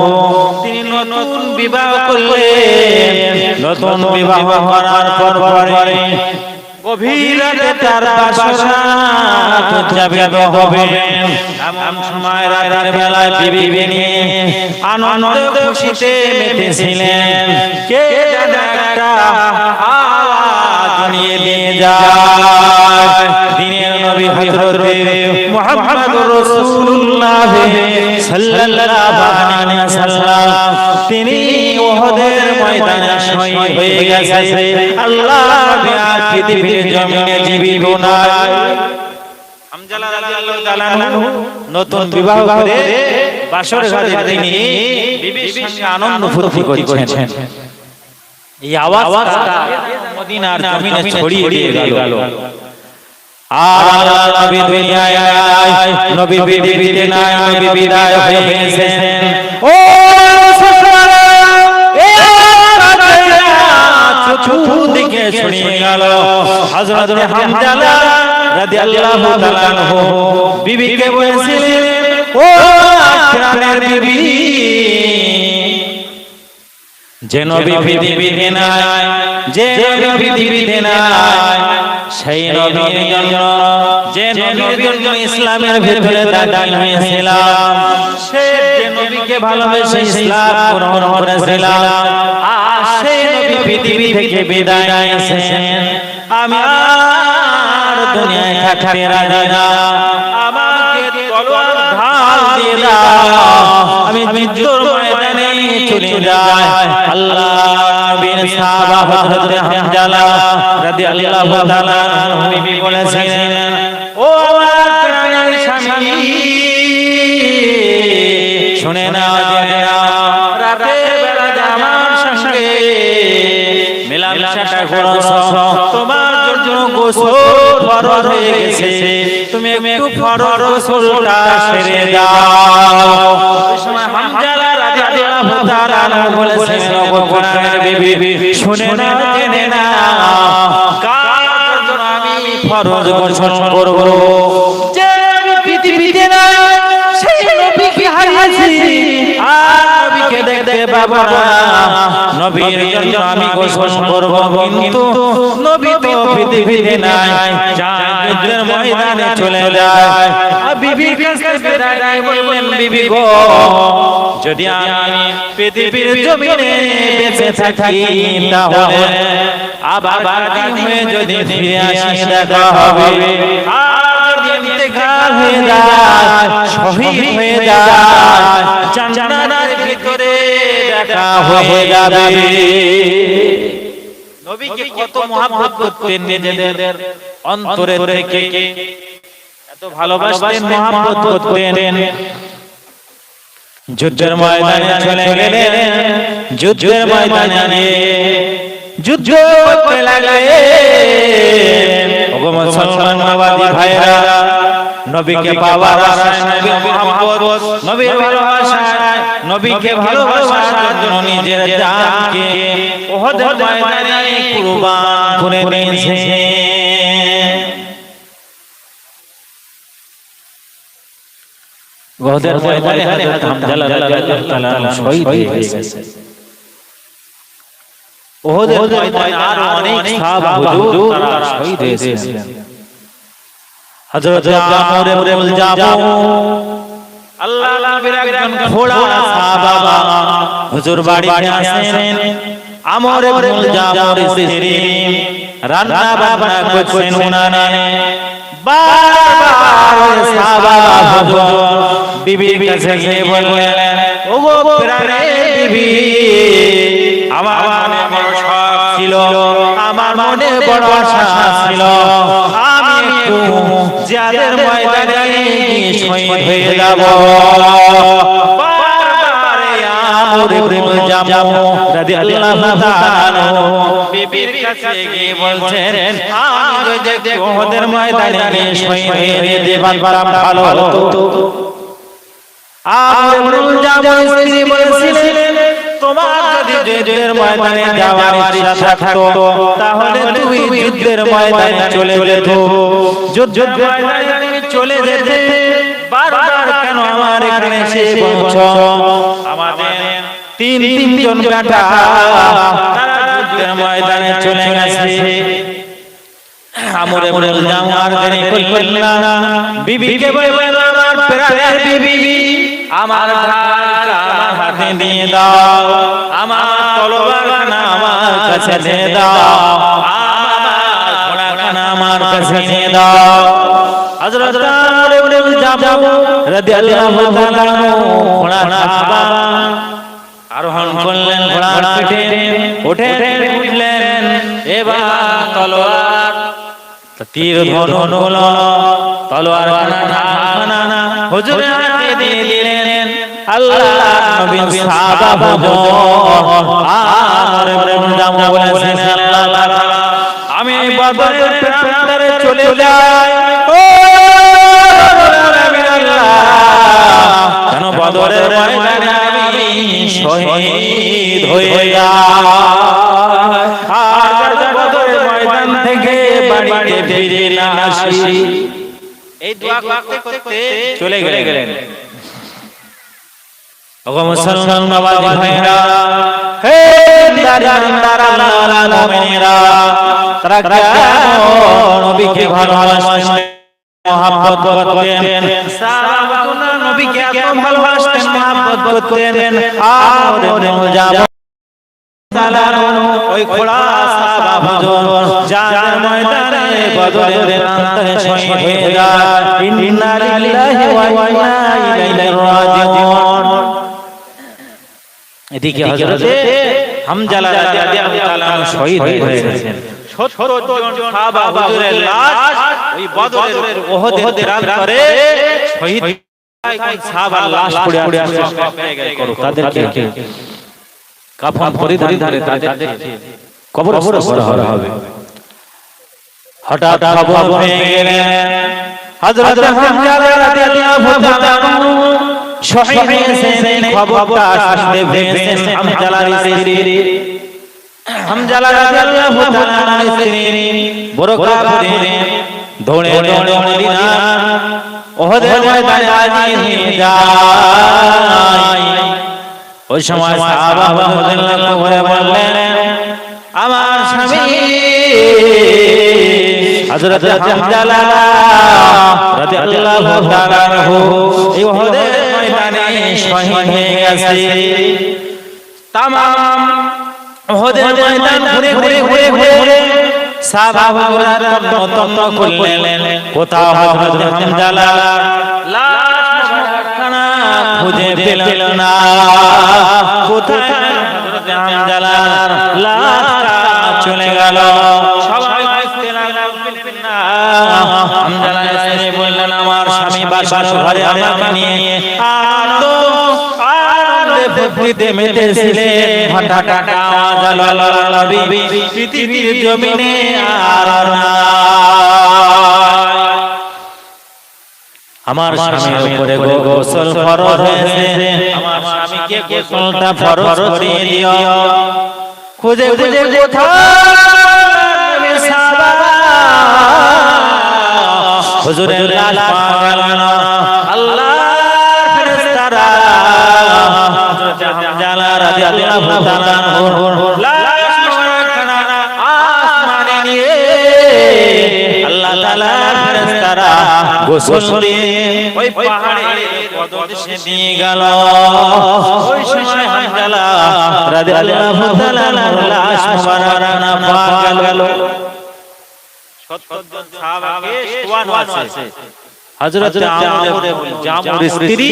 তিনি নতুন বিবাহ করলেন। নতুন বিবাহ করার পরে গভীর রাতে তার বাসরাত উদযাপিত হবে। এমন সময় রাতের বেলায় বিবি নিয়ে আনন্দ খুশিতে মেতেছিলেন। কে যেন একটা আওয়াজ নিয়ে নিয়ে যায়। দিনের নবী হযরতে মুহাম্মদুর রাসূলুল্লাহ সাল্লাল্লাহু আলাইহি ওয়াসাল্লাম তিনি উহুদের ময়দানে শহীদ হয়ে গেছে। আল্লাহ আজ পৃথিবীর জমিনে জীবিত নাই। হামজালা রাদিয়াল্লাহু তাআলা আনহু নতুন বিবাহ করে বাসর ঘরে তিনি বিবির সঙ্গে আনন্দ ফুর্তি করছেন। এই আওয়াজটা মদিনার জমিনে ছড়িয়ে দিয়ে গেল। আর আল্লাহ নবী দুনিয়ায় আয়, নবী পৃথিবীতে নাই, নবী বিদায় হয়ে গেছেন। ও সুবহানাল্লাহ, এই আওয়াজটা চতুর্দিকে ছড়িয়ে গেল। হযরত হামজালা রাদিয়াল্লাহু তাআলা আনহু বিবিকে বলেছিলেন, ও প্রাণের বিবি, যে নবী পৃথিবীতে নাই, যে নবী পৃথিবীতে নাই, সেই নবীর জন্য, যে নবীর জন্য ইসলামের ভিতরে দাখিল হয়েছিলাম, সে যে নবীকে ভালোবেসে ইসলাম গ্রহণ করেছিলাম, আর সেই নবী পৃথিবী থেকে বিদায় নিয়েছেন। আমি আর দুনিয়ায় থাকতে রাজি না। আমাকে তলোয়ার ঢাল দিয়ে দাও, আমি যুদ্ধের ময়দানে চলে যাই। আল্লাহ বিন সাহাবা হযরত হামজালা রাদিয়াল্লাহু তাআলা আনহু বিবি বলেছিলেন, ও আমার প্রাণের স্বামী, শুনে নাও, জেনে নাও, রাতের বেলা আমার সঙ্গে মেলামেশা করেছো, তোমার জন্য গোসল ফরজ হয়ে গেছে, তুমি একটু ফরজ গোসলটা সেরে দাও। ওই সময় হামজালা রাদিয়াল্লাহু তাআলা আনহু বলেছিলেন, ও প্রাণের বিবি, শুনে নাও, জেনে নাও, কার জন্য আমি ফরজ গোসল করব? যে আমি পৃথিবীতে নাই, সেই নবীকে হারিয়েছি, আর নবীকে দেখতে পাবো না। নবীর জন্য আমি গোসল করব, কিন্তু নবী তো পৃথিবীতে নাই, যুদ্ধের ময়দানে চলে যায়। বিবির কাছে বেড়াই বললেন, বিবি গো, যদি আমি পৃথিবীর জমিনে বেঁচে থাকি, তাহলে আবার দিন হয়ে যদি ফিরে আসি দেখা হবে, আর যদি ইন্তেকাল হয়ে যায়, শহীদ হয়ে যায়, জান্নাতের ভিতরে দেখা হয়ে যাবে। নবীকে কত মহব্বত করতেন, নিজেদের অন্তরে থেকে এত ভালোবাসতেন, মহব্বত করতেন। যুদ্ধের ময়দানে চলে গেলেন, যুদ্ধের ময়দানে যুদ্ধ করতে লাগলেন। ওগো মুসলমানবাদী ভাইরা, নবীকে পাওয়ার আশায়, নবীর মহব্বত, নবীর ভালোবাসায়, নবীকে ভালোবাসার জন্য নিজের জানকে উহুদের ময়দানে কুরবান করে দিয়েছেন। উহুদের ময়দানে হযরত হামজালা রাদিয়াল্লাহু তাআলা আনহু শহীদ হয়ে গেছেন। উহুদের ময়দানে আরো অনেক সাহাবা হুজুর তারা শহীদ হয়েছিলেন। হযরত আমর ইবনে জামু, আল্লাহ নবীর একজন ঘোড়া সাহাবা, হুজুর বাড়িতে আসেন। আমর ইবনে জামুর স্ত্রী রান্না বান্না করছেন উনানে। বারবার সাহাবা হুজুর বিবির কাছে গিয়ে বললেন, ওগো প্রাণের বিবি, আমার মনে বড় শখ ছিল, আমার মনে বড় আশা ছিল, আমি একটু জিহাদের ময়দানে শহীদ হয়ে যাব। বারবার আমর ইবনে জামু রাদিয়াল্লাহু তাআলা বিবির কাছে গিয়ে বলছেন, আমি যদি উহুদের ময়দানে শহীদ হয়ে যেতে পারতাম ভালো হতো। আমর ইবনে জামুর স্ত্রী বলেছিলেন, তোমার যদি যুদ্ধের ময়দানে যাওয়ার ইচ্ছা থাকতো তাহলে তুমি যুদ্ধের ময়দানে চলে যেত। যুদ্ধের ময়দানে চলে যেতে বারবার কেন আমার এখানে এসে বলছো? আমাদের তিনজন বেটা তারা যুদ্ধের ময়দানে চলে গেছে। আমরে বলে যাওয়ার দেরি করলেন না। বিবিকে বললেন আমার প্রাণের বিবি, আমার ঢালটা আমার হাতে দিয়ে দাও, আমার তলোয়ারখানা আমার কাছে দিয়ে দাও, আমার ঘোড়াখানা আমার কাছে দিয়ে দাও। হযরত আমর ইবনে জামু রাদিয়াল্লাহু তাআলা ঘোড়া সাহাবা আরোহণ করলেন, ঘোড়ার পিঠে উঠলেন। এবার তলোয়ার তীর ধনুক হলো, তলোয়ার খানা হুজুরের হাতে দিয়ে দিলেন। আল্লাহর নবী সাহাবা আর বৃন্দাবন বলেছেন আল্লাহ তাআলা আমি বদরের প্রান্তরে চলে যাই, ও আল্লাহ কেন বদরের ময়দানে আমি শহীদ হয়ে যাই, আর বদরের ময়দান থেকে বাড়িতে ফিরে না আসি। এই দোয়া করতে করতে চলে গেলেন। ওগো মুসলমান বাবাজি ভাইরা, হে দিনদার আল্লাহর মুমিনেরা, তারা কেন নবীকে ভালোবাসতেন, মহব্বত করতেন? সাহাবাগণ নবীকে এত ভালোবাসতেন, মহব্বত করতেন। আর যাব ওই খোড়া সাহাবা হুজুর যার ময়দানে বদরের প্রান্তরে শহীদ হয়ে যায়। ইন্না লিল্লাহি ওয়া ইন্না ইলাইহি রাজিউন। এদিকে হযরত হামজালা রাদিয়াল্লাহু তাআলা শহীদ হয়ে গেছেন। 70 জন সাহাবা হুজুরের লাশ ওই বদরের উহুদের প্রান্তরে শহীদ সাহাবার লাশ পড়ে আছে। তাদেরকে কাফন পরিধান করে তাদেরকে কবরস্থ করা হবে। হঠাৎ খবর পেয়ে গেলেন হযরত হামজালা রাদিয়াল্লাহু তাআলা শহীদ হয়েছেন। খবরটা আসতে পেরেছেন হামজালার স্ত্রী, হামজালা রাদিয়াল্লাহু তাআলার স্ত্রী বোরকা পরে দৌড়ে মদিনা উহুদের ময়দানে হাজির হয়ে যায়। ওই সময় সাহাবা রাদিয়াল্লাহু করে বললেন আমার স্বামী হযরত হামজালা রাদিয়াল্লাহু তাআলা এই উহুদের ময়দানে শহীদ হয়ে গেছে। तमाम উহুদের ময়দান ঘুরে সাহাবারা তন্ন করলেন কোথাও হযরত হামজালা লাশ খানা খুঁজে পেল না। কোথায় হযরত হামজালার লাশটা চলে গেল? সবাই বুঝতে লাগলেন না। হামজালা এসে বললেন আমার স্বামী বাসার ঘরে আমাকে নিয়ে ফুর্তিতে মেতেছিলেন। হঠাৎ আওয়াজ হলো নবী পৃথিবীর জমিনে আর নাই। আমার স্বামীর উপরে গোসল ফরজ হয়েছে, আমার স্বামীকে গোসলটা ফরজ করিয়ে দিও। খুঁজে খুঁজে কোথায় সাহাবা হুজুরের লাশ পাওয়া গেল না। আল্লাহর ফেরেশতারা হামজালা রাদিয়াল্লাহু তাআলা লাশ মোবারকখানা আসমানে নিয়ে আল্লাহ তাআলার ফেরেশতারা গোসল দিয়ে ওই পাহাড়ে পদদেশে নিয়ে গেল। ওই সময় হামজালা রাদিয়াল্লাহু তাআলার লাশ মোবারকখানা পাওয়া গেল। 70 জন সাহাবাকে শোয়ানো আছে। হযরত আমর জামুর স্ত্রী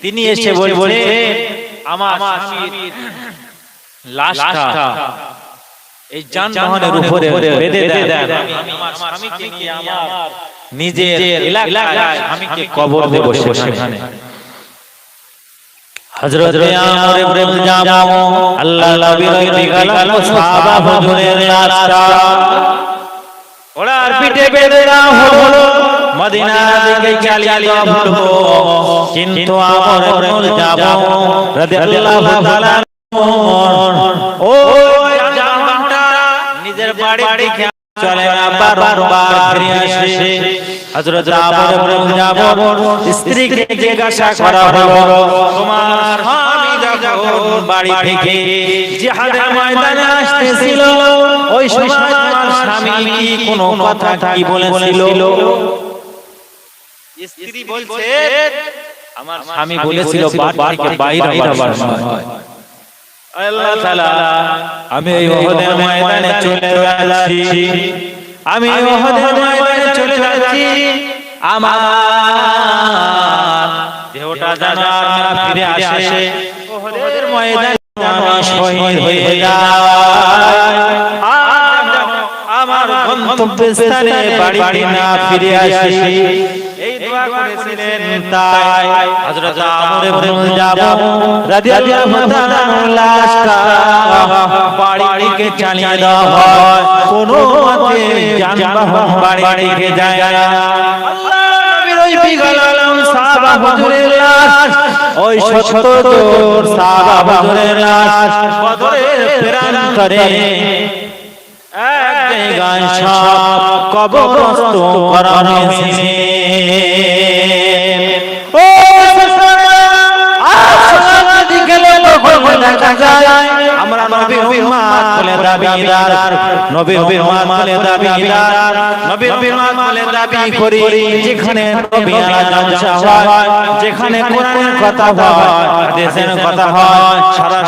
তিনি এসে বলে আমার স্বামীর লাশটা এই যানবাহনের উপরে বেঁধে দেন, আমি আমার স্বামীকে নিয়ে আমার নিজের এলাকায় স্বামীকে কবর দেব সেখানে। হযরত আমর ইবনে জামু আল্লাহর নবীর দিগাল সাহাবা হুজুরের লাশটা ওড়ার পিঠে বেঁধে দেওয়া হলো। মদিনার দিকে চালিয়ে যাওয়া হলো, কিন্তু আমর ইবনে জামু রাদিয়াল্লাহু তাআলা ও জামানটা নিজের বাড়ি দিকে চলে না, বারবার ফিরে আসে। হযরত আবু জাবর স্ত্রীকে জিজ্ঞাসা করা হলো, তোমার স্বামী যখন বাড়ি থেকে জিহাদের ময়দানে আসতেছিল ওই সময় তোমার স্বামী কি কোনো কথা কি বলেছিল? স্ত্রী বলছে, আমার স্বামী বলেছিল বাড়ি থেকে বাইরে হবার সময়, আল্লাহ তাআলা আমি এই উহুদের ময়দানে চলে যাচ্ছি, আমি উহুদের ময়দানে চলে যাচ্ছি, আমার দেহটা যেন আর না ফিরে আসে, উহুদের ময়দানে আমি শহীদ হয়ে যাই, আমার গন্তব্যস্থানে বাড়ি না ফিরে আসি। এই দোয়া করেছিলেন। তাই হযরত আমর ইবনে জাবর রাদিয়াল্লাহু তাআলা লাশটা বাড়িকে চালিয়ে দেওয়া হয়, কোনো মতে যানবাহন বাড়িকে যায় না। আল্লাহর নবীর ওই বিগল আলম সাহাবা হুজুরের লাশ, ওই ৭০ সাহাবা হুজুরের লাশ বদরের প্রান্তরে এক জায়গায় সব কবরস্থ করা হয়েছে। ও আসমানে গেলে কখন দেখা যায় আমরা নবীর উম্মত বলে দাবিদার, নবীর উম্মত বলে দাবিদার, নবীর উম্মত বলে দাবি করি। যেখানে নবী আলাদা হয়, যেখানে কোরআনের কথা হয়, হাদিসের কথা হয়,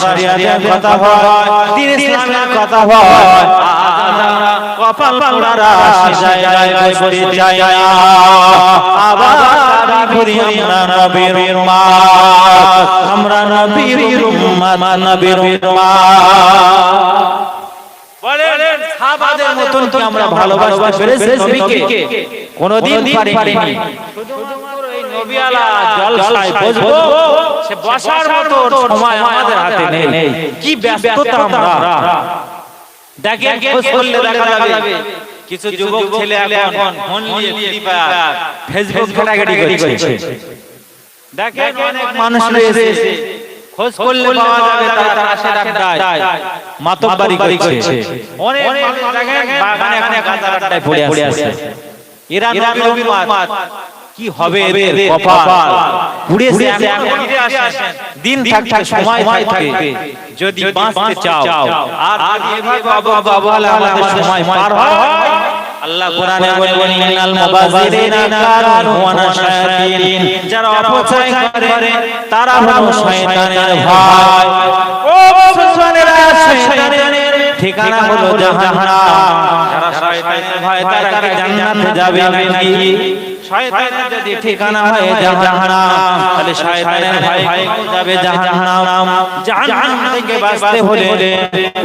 শরিয়াতের কথা হয়, দ্বীন ইসলামের কথা হয়, কপাল পোড়ারা জায়গায় বসতে চায় না। আবার করি আমরা নবীর উম্মত, আমরা নবীর উম্মত, নবীর উম্মত। বলেন সাহাবাদের মতন কি আমরা ভালোবাসতে পেরেছি নবীকে? কোনদিন পারিনি। শুধুমাত্র এই নবীওয়ালা জলসায় বসবো, সে বসার মতো সময় আমাদের হাতে নেই। কি ব্যস্ততা আমরা! দেখেন খোঁজ করলে দেখা যাবে কিছু যুবক ছেলে এখন ফোন নিয়ে ফ্রি ফায়ার ফেসবুক ঘাটাঘাটি করছে। দেখেন অনেক মানুষ রয়েছে, খোঁজ করলে পাওয়া যাবে তারা আশে আড্ডায় মাতব্বারি করছে। অনেক মানুষ দেখেন বাগানে গাঁজার আড্ডায় পড়ে আছে। এরা নবীর উম্মত, কি হবে এদের কপাল! পুড়েছে এখন ফিরে আসেন, দিন থাকতে সময় থাকে, যদি বাঁচতে চাও আর এভাবে অবহেলা আমাদের সময় পার হয়। আল্লাহ কোরআনে বলেন ইন্নাল মুবাযযিরিনা কানু ওয়ানা শায়াতিন, যারা অপচয় করে তারা হলো শয়তানের ভাই। ও মুসলমানেরা, শয়তানের ঠিকানা হলো জাহান্নাম। যারা শয়তানের ভয় তারা জান্নাতে যাবে নাকি? শয়তানের যদি ঠিকানা হয় জাহান্নাম, তাহলে শয়তানের ভয় যাবে জাহান্নাম। জাহান্নাম থেকে বাঁচতে হলে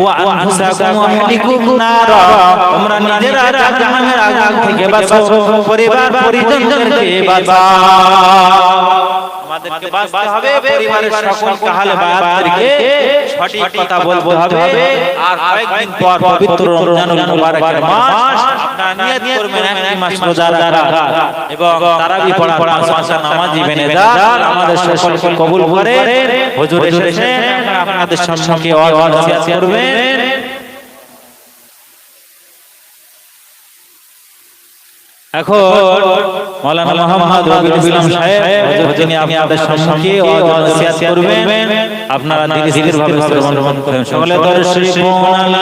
ওয়া আনফুসাকুম ওয়া আহলিকুম নার, তোমরা নিজেরা জাহান্নামের আগুন থেকে বাঁচো, পরিবার পরিজনদেরকে বাঁচাও। আমাদেরকে বাঁচতে হবে, পরিবারের সকল কাহালে বায়াতদেরকে সঠিক কথা বলতে হবে। আর কয়েকদিন পর পবিত্র রমজানুল মুবারকের মাস, আপনারা নিয়ত করবেন এক মাস রোজা রাখা এবং তারাবি পড়া, পাঁচ নামাজি বেনে যান। আমাদের সকলকে কবুল করে হুজুর এসেছেন, আপনাদের সম্মুখে ওয়াজ করবেন। এখন মাওলানা মুহাম্মদ রবিউল ইসলাম সাহেব যিনি আপনাদের সম্মুখে ওয়াজ করবেন, আপনারা ধীরে ধীরে ভাবে শ্রবণ করবেন। সকলে দরুদ শরীফ পড়ুন।